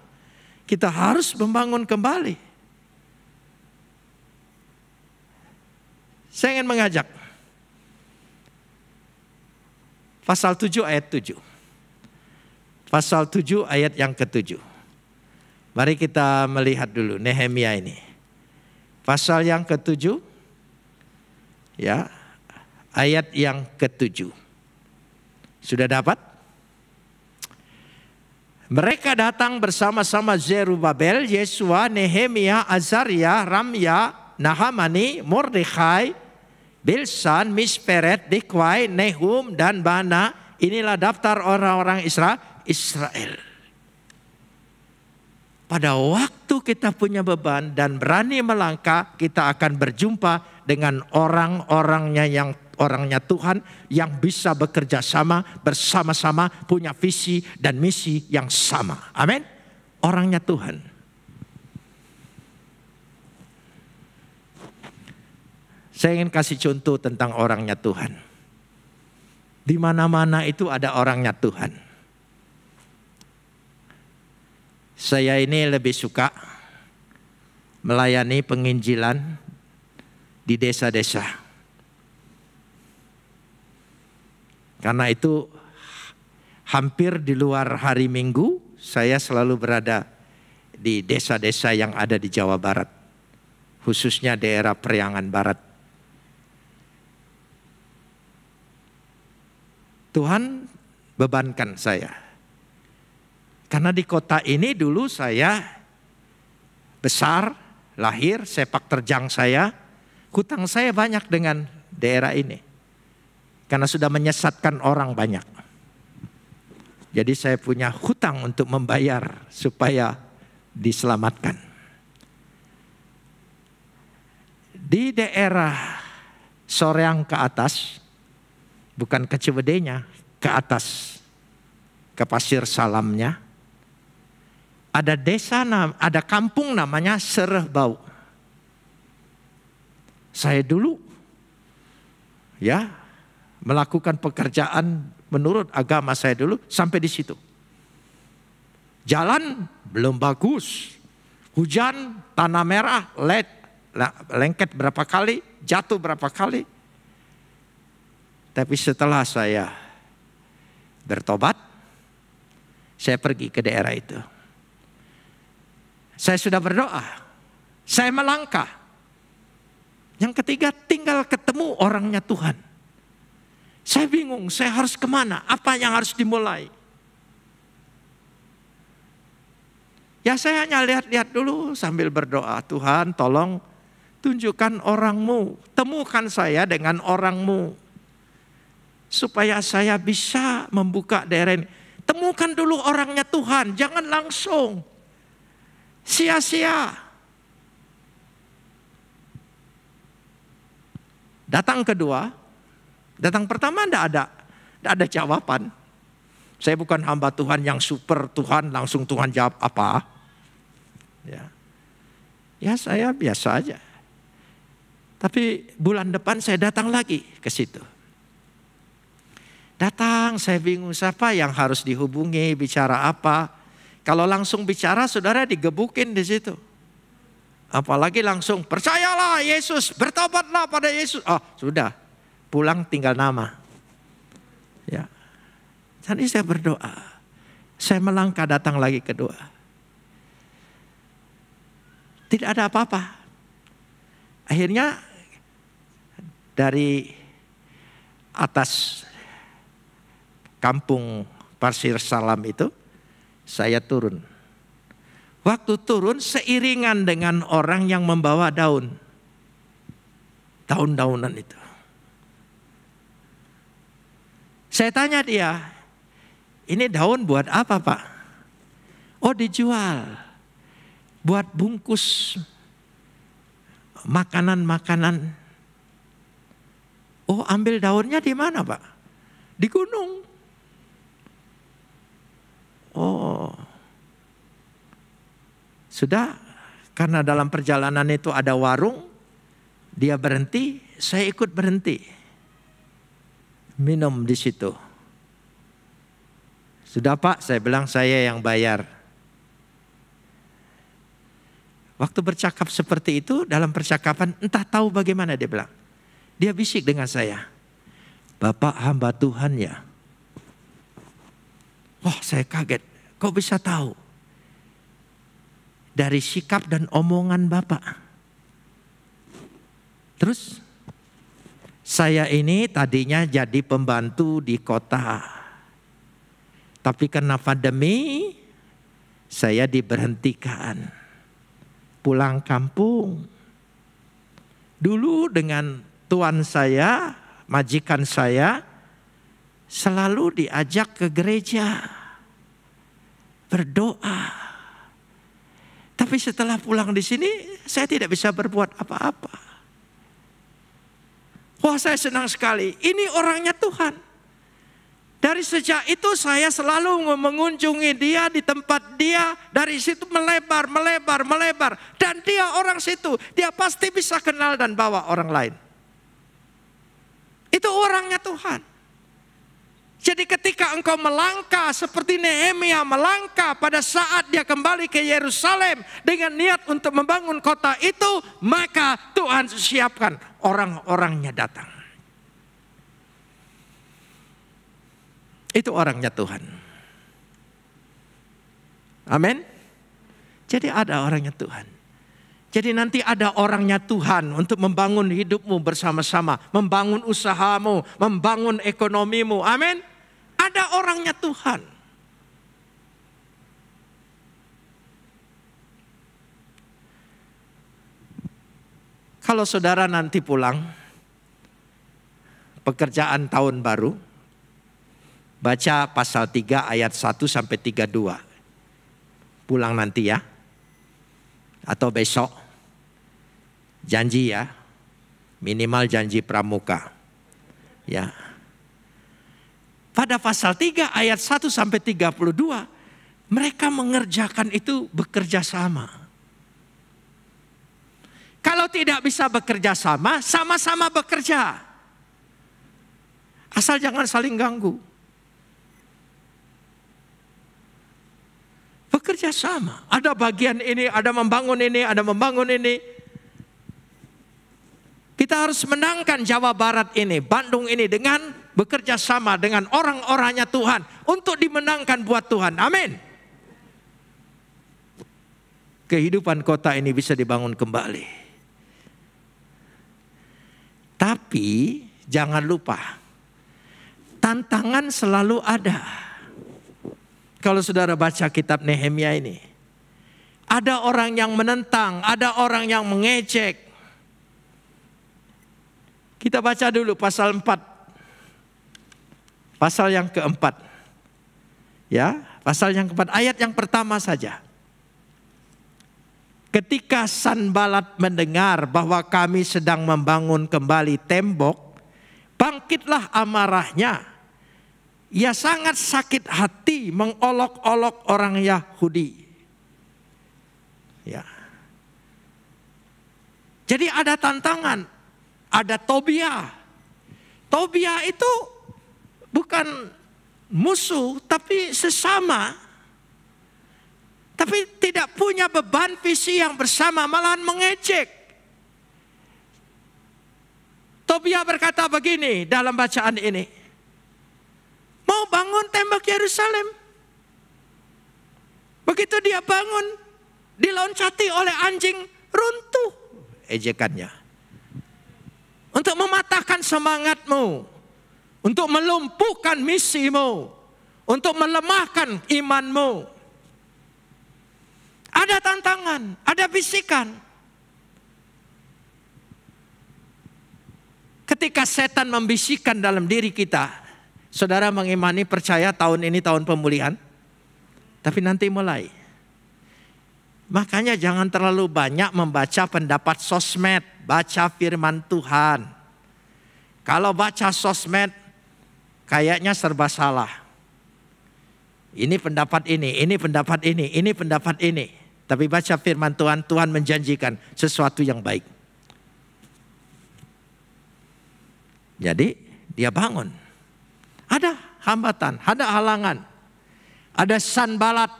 [SPEAKER 2] Kita harus membangun kembali. Saya ingin mengajak. Pasal 7 ayat 7. Pasal 7 ayat yang ke-7. Mari kita melihat dulu Nehemia ini. Pasal yang ke-7. Ya, ayat yang ke-7. Sudah dapat? Mereka datang bersama-sama Zerubabel, Yesua, Nehemia, Azaria, Ramya, Nahamani, Mordekhai, Bilsan, Misperet, Bikwai, Nehum, dan Bana. Inilah daftar orang-orang Israel. Pada waktu kita punya beban dan berani melangkah, kita akan berjumpa dengan orangnya Tuhan yang bisa bekerja sama, bersama-sama, punya visi dan misi yang sama. Amin. Orangnya Tuhan. Saya ingin kasih contoh tentang orangnya Tuhan. Di mana-mana itu ada orangnya Tuhan. Saya ini lebih suka melayani penginjilan di desa-desa. Karena itu hampir di luar hari Minggu saya selalu berada di desa-desa yang ada di Jawa Barat. Khususnya daerah Priangan Barat. Tuhan bebankan saya. Karena di kota ini dulu saya besar, lahir, sepak terjang saya. Hutang saya banyak dengan daerah ini. Karena sudah menyesatkan orang banyak. Jadi saya punya hutang untuk membayar supaya diselamatkan. Di daerah Soreang ke atas, bukan ke Ciwideynya, ke atas, ke Pasir Salamnya, ada desa, ada kampung namanya Serehbau. Saya dulu melakukan pekerjaan menurut agama saya dulu sampai di situ. Jalan belum bagus, hujan, tanah merah, lengket berapa kali, jatuh berapa kali. Tapi setelah saya bertobat, saya pergi ke daerah itu. Saya sudah berdoa, saya melangkah. Yang ketiga, tinggal ketemu orangnya Tuhan. Saya bingung, saya harus kemana? Apa yang harus dimulai? Ya saya hanya lihat-lihat dulu sambil berdoa. Tuhan tolong tunjukkan orangmu. Temukan saya dengan orangmu. Supaya saya bisa membuka daerah ini. Temukan dulu orangnya Tuhan. Jangan langsung sia-sia. Datang kedua. Datang pertama tidak ada jawaban. Saya bukan hamba Tuhan yang super Tuhan, langsung Tuhan jawab apa. Ya saya biasa aja. Tapi bulan depan saya datang lagi ke situ. Datang, saya bingung siapa yang harus dihubungi, bicara apa. Kalau langsung bicara, saudara digebukin di situ. Apalagi langsung, percayalah Yesus, bertobatlah pada Yesus. Oh sudah. Pulang tinggal nama. Ya. Jadi saya berdoa. Saya melangkah datang lagi kedua. Tidak ada apa-apa. Akhirnya dari atas kampung Pasir Salam itu saya turun. Waktu turun seiringan dengan orang yang membawa daun. Daun-daunan itu. Saya tanya dia, ini daun buat apa Pak? Oh dijual, buat bungkus makanan-makanan. Oh, ambil daunnya di mana, Pak? Di gunung. Oh. Sudah, karena dalam perjalanan itu ada warung, dia berhenti, saya ikut berhenti. Minum di situ. Sudah, Pak, saya bilang, saya yang bayar. Waktu bercakap seperti itu, dalam percakapan entah tahu bagaimana dia bilang. Dia bisik dengan saya, Bapak hamba Tuhan ya. Wah, saya kaget. Kok bisa tahu? Dari sikap dan omongan Bapak. Terus, saya ini tadinya jadi pembantu di kota. Tapi karena pandemi, saya diberhentikan. Pulang kampung. Dulu dengan tuan saya, majikan saya, selalu diajak ke gereja. Berdoa. Tapi setelah pulang di sini, saya tidak bisa berbuat apa-apa. Wah, saya senang sekali. Ini orangnya Tuhan. Dari sejak itu saya selalu mengunjungi dia di tempat dia. Dari situ melebar. Dan dia orang situ. Dia pasti bisa kenal dan bawa orang lain. Itu orangnya Tuhan. Jadi ketika engkau melangkah seperti Nehemia melangkah pada saat dia kembali ke Yerusalem dengan niat untuk membangun kota itu, maka Tuhan siapkan orang-orangnya datang. Itu orangnya Tuhan. Amin. Jadi ada orangnya Tuhan. Jadi nanti ada orangnya Tuhan untuk membangun hidupmu bersama-sama. Membangun usahamu, membangun ekonomimu. Amin. Ada orangnya Tuhan. Kalau saudara nanti pulang, pekerjaan tahun baru, baca pasal 3 ayat 1 sampai 32. Pulang nanti ya. Atau besok. Janji ya. Minimal janji pramuka. Ya. Pada pasal 3 ayat 1 sampai 32. Mereka mengerjakan itu bekerja sama. Kalau tidak bisa bekerja sama, sama-sama bekerja. Asal jangan saling ganggu. Bekerja sama. Ada bagian ini, ada membangun ini, ada membangun ini. Kita harus menangkan Jawa Barat ini, Bandung ini dengan bekerja sama dengan orang-orangnya Tuhan. Untuk dimenangkan buat Tuhan. Amin. Kehidupan kota ini bisa dibangun kembali. Tapi jangan lupa, tantangan selalu ada. Kalau saudara baca kitab Nehemia ini, ada orang yang menentang, ada orang yang mengejek. Kita baca dulu pasal 4. Pasal yang keempat. Ya, pasal yang keempat, ayat yang pertama saja. Ketika Sanbalat mendengar bahwa kami sedang membangun kembali tembok, bangkitlah amarahnya. Ia sangat sakit hati mengolok-olok orang Yahudi. Ya. Jadi ada tantangan. Ada Tobia. Tobia itu bukan musuh tapi sesama. Tapi tidak punya beban visi yang bersama, malahan mengejek. Tobia berkata begini dalam bacaan ini. Mau bangun tembok Yerusalem. Begitu dia bangun, diloncati oleh anjing, runtuh ejekannya. Untuk mematahkan semangatmu. Untuk melumpuhkan misimu. Untuk melemahkan imanmu. Ada tantangan, ada bisikan. Ketika setan membisikkan dalam diri kita, saudara mengimani percaya tahun ini tahun pemulihan, tapi nanti mulai. Makanya jangan terlalu banyak membaca pendapat sosmed, baca firman Tuhan. Kalau baca sosmed kayaknya serba salah. Ini pendapat ini pendapat ini pendapat ini. Tapi baca firman Tuhan, Tuhan menjanjikan sesuatu yang baik. Jadi dia bangun. Ada hambatan, ada halangan. Ada Sanbalat,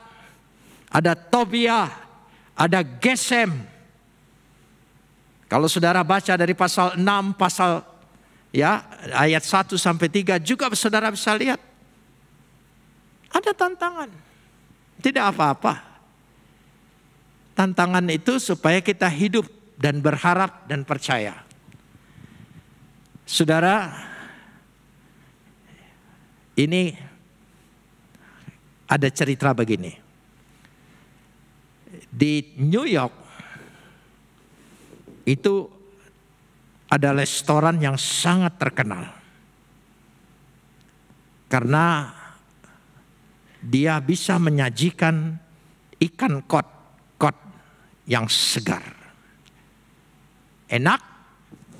[SPEAKER 2] ada Tobiah, ada Gesem. Kalau saudara baca dari pasal 6, pasal ayat 1 sampai 3 juga saudara bisa lihat. Ada tantangan. Tidak apa-apa. Tantangan itu supaya kita hidup dan berharap dan percaya. Saudara, ini ada cerita begini. Di New York itu ada restoran yang sangat terkenal. Karena dia bisa menyajikan ikan kod yang segar. Enak,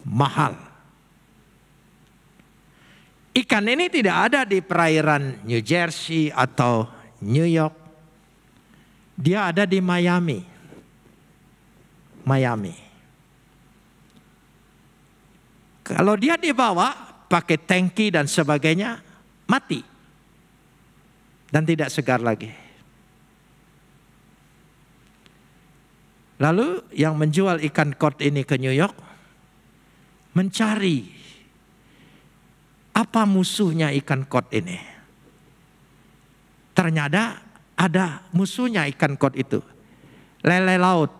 [SPEAKER 2] mahal. Ikan ini tidak ada di perairan New Jersey atau New York. Dia ada di Miami. Kalau dia dibawa pakai tangki dan sebagainya, mati. Dan tidak segar lagi. Lalu yang menjual ikan kod ini ke New York mencari apa musuhnya ikan kod ini. Ternyata ada musuhnya ikan kod itu. Lele laut.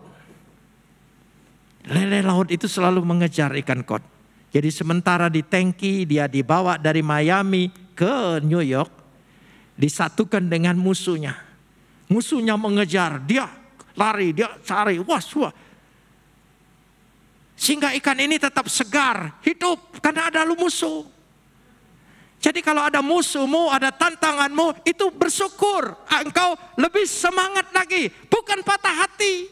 [SPEAKER 2] Lele laut itu selalu mengejar ikan kod. Jadi sementara di tangki dia dibawa dari Miami ke New York, disatukan dengan musuhnya. Musuhnya mengejar, dia lari, dia cari, wah. Sehingga ikan ini tetap segar, hidup karena ada musuh. Jadi kalau ada musuhmu, ada tantanganmu, itu bersyukur. Engkau lebih semangat lagi, bukan patah hati.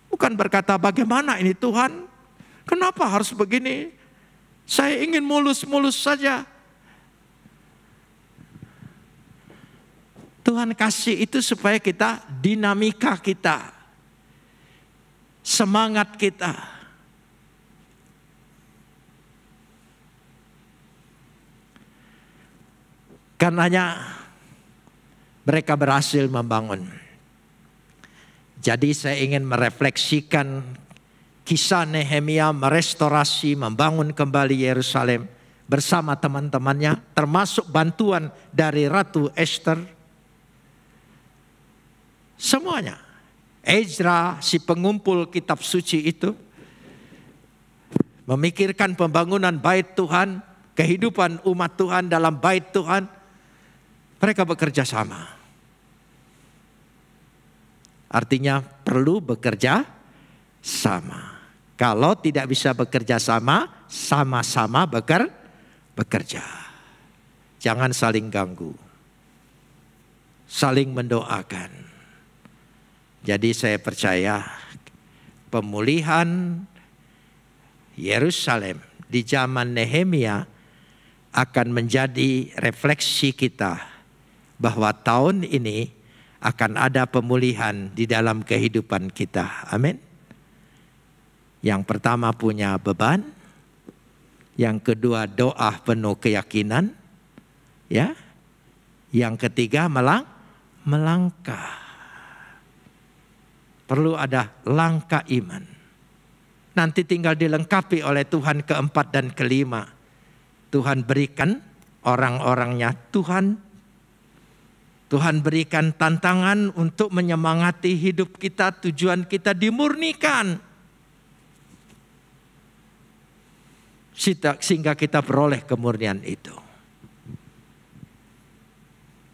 [SPEAKER 2] Bukan berkata bagaimana ini Tuhan, kenapa harus begini? Saya ingin mulus-mulus saja. Tuhan kasih itu supaya kita, dinamika kita, semangat kita. Karenanya mereka berhasil membangun. Jadi saya ingin merefleksikan kisah Nehemia merestorasi, membangun kembali Yerusalem bersama teman-temannya, termasuk bantuan dari Ratu Esther. Semuanya. Ezra, si pengumpul kitab suci itu, memikirkan pembangunan bait Tuhan, kehidupan umat Tuhan dalam bait Tuhan. Mereka bekerja sama. Artinya perlu bekerja sama. Kalau tidak bisa bekerja sama, sama-sama bekerja. Jangan saling ganggu. Saling mendoakan. Jadi saya percaya pemulihan Yerusalem di zaman Nehemia akan menjadi refleksi kita bahwa tahun ini akan ada pemulihan di dalam kehidupan kita. Amin. Yang pertama punya beban, yang kedua doa penuh keyakinan, ya. Yang ketiga melangkah. Perlu ada langkah iman. Nanti tinggal dilengkapi oleh Tuhan keempat dan kelima. Tuhan berikan orang-orangnya. Tuhan berikan tantangan untuk menyemangati hidup kita. Tujuan kita dimurnikan. Sehingga kita beroleh kemurnian itu.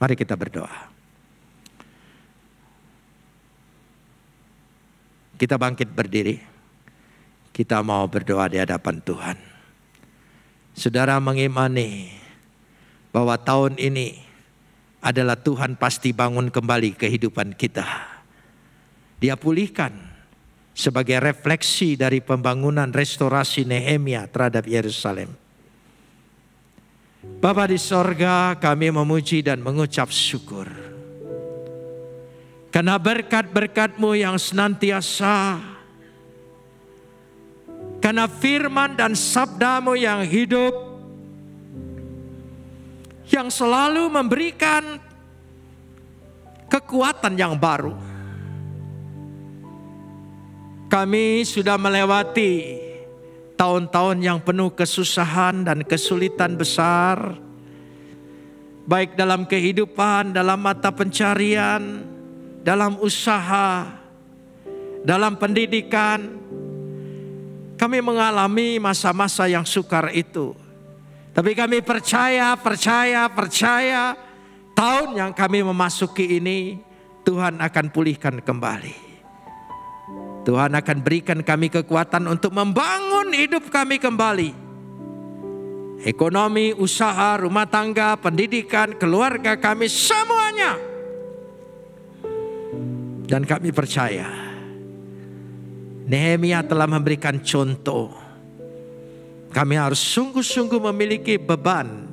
[SPEAKER 2] Mari kita berdoa. Kita bangkit berdiri. Kita mau berdoa di hadapan Tuhan. Saudara mengimani bahwa tahun ini adalah Tuhan pasti bangun kembali kehidupan kita. Dia pulihkan sebagai refleksi dari pembangunan restorasi Nehemia terhadap Yerusalem. Bapa di sorga, kami memuji dan mengucap syukur. Karena berkat-berkat-Mu yang senantiasa, karena firman dan sabda-Mu yang hidup, yang selalu memberikan kekuatan yang baru. Kami sudah melewati tahun-tahun yang penuh kesusahan dan kesulitan besar, baik dalam kehidupan, dalam mata pencarian, dalam usaha, dalam pendidikan. Kami mengalami masa-masa yang sukar itu. Tapi kami percaya, tahun yang kami memasuki ini, Tuhan akan pulihkan kembali. Tuhan akan berikan kami kekuatan untuk membangun hidup kami kembali. Ekonomi, usaha, rumah tangga, pendidikan, keluarga kami, semuanya. Dan kami percaya, Nehemia telah memberikan contoh. Kami harus sungguh-sungguh memiliki beban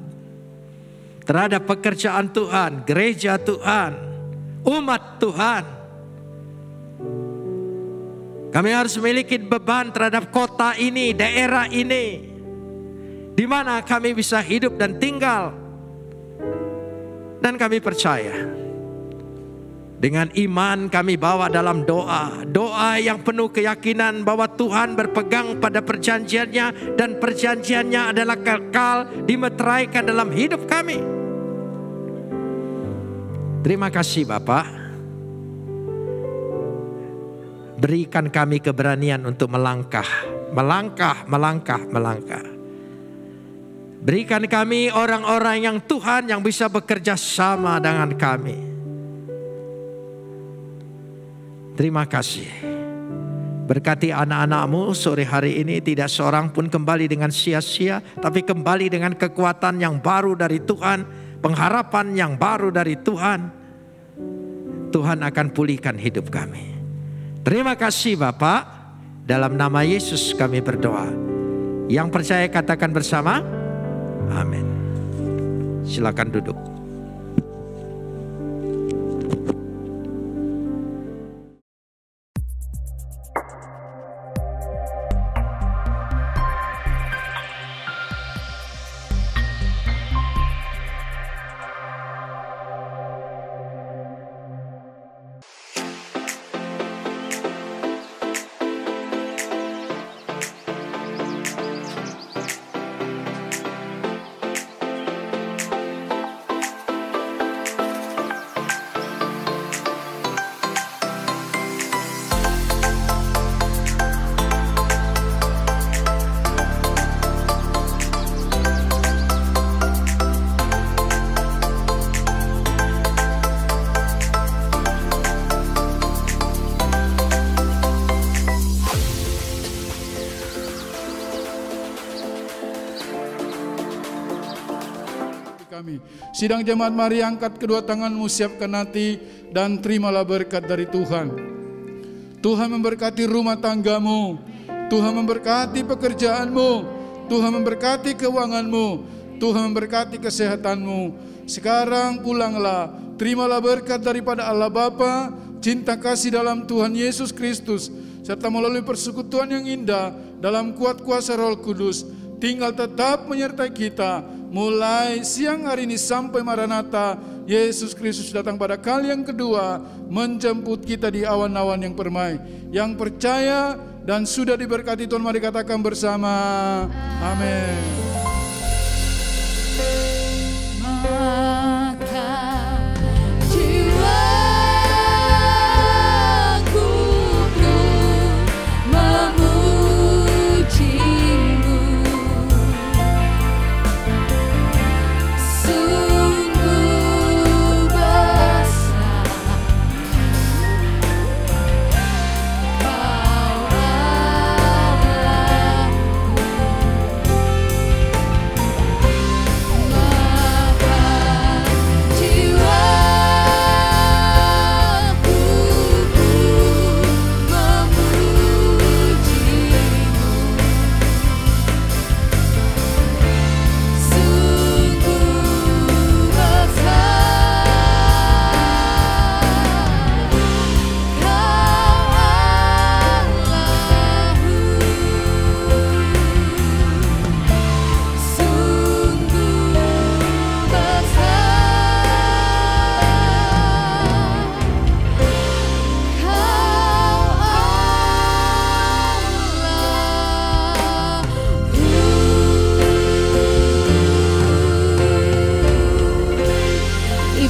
[SPEAKER 2] terhadap pekerjaan Tuhan, gereja Tuhan, umat Tuhan. Kami harus memiliki beban terhadap kota ini, daerah ini, di mana kami bisa hidup dan tinggal. Dan kami percaya, dengan iman kami bawa dalam doa. Doa yang penuh keyakinan bahwa Tuhan berpegang pada perjanjiannya. Dan perjanjiannya adalah kekal dimeteraikan dalam hidup kami. Terima kasih Bapak. Berikan kami keberanian untuk melangkah. Berikan kami orang-orang yang Tuhan yang bisa bekerja sama dengan kami. Terima kasih. Berkati anak-anak-Mu sore hari ini, tidak seorang pun kembali dengan sia-sia, tapi kembali dengan kekuatan yang baru dari Tuhan, pengharapan yang baru dari Tuhan. Tuhan akan pulihkan hidup kami. Terima kasih Bapak, dalam nama Yesus kami berdoa. Yang percaya katakan bersama, amin. Silakan duduk.
[SPEAKER 3] Sidang jemaat, mari angkat kedua tanganmu, siapkan hati dan terimalah berkat dari Tuhan. Tuhan memberkati rumah tanggamu, Tuhan memberkati pekerjaanmu, Tuhan memberkati keuanganmu, Tuhan memberkati kesehatanmu. Sekarang pulanglah, terimalah berkat daripada Allah Bapa, cinta kasih dalam Tuhan Yesus Kristus, serta melalui persekutuan yang indah dalam kuat kuasa Roh Kudus, tinggal tetap menyertai kita mulai siang hari ini sampai Maranatha. Yesus Kristus datang pada kali yang kedua, menjemput kita di awan-awan yang permai. Yang percaya dan sudah diberkati Tuhan, mari katakan bersama, amin.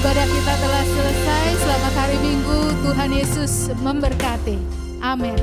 [SPEAKER 1] Ibadah kita telah selesai. Selamat hari Minggu. Tuhan Yesus memberkati. Amin.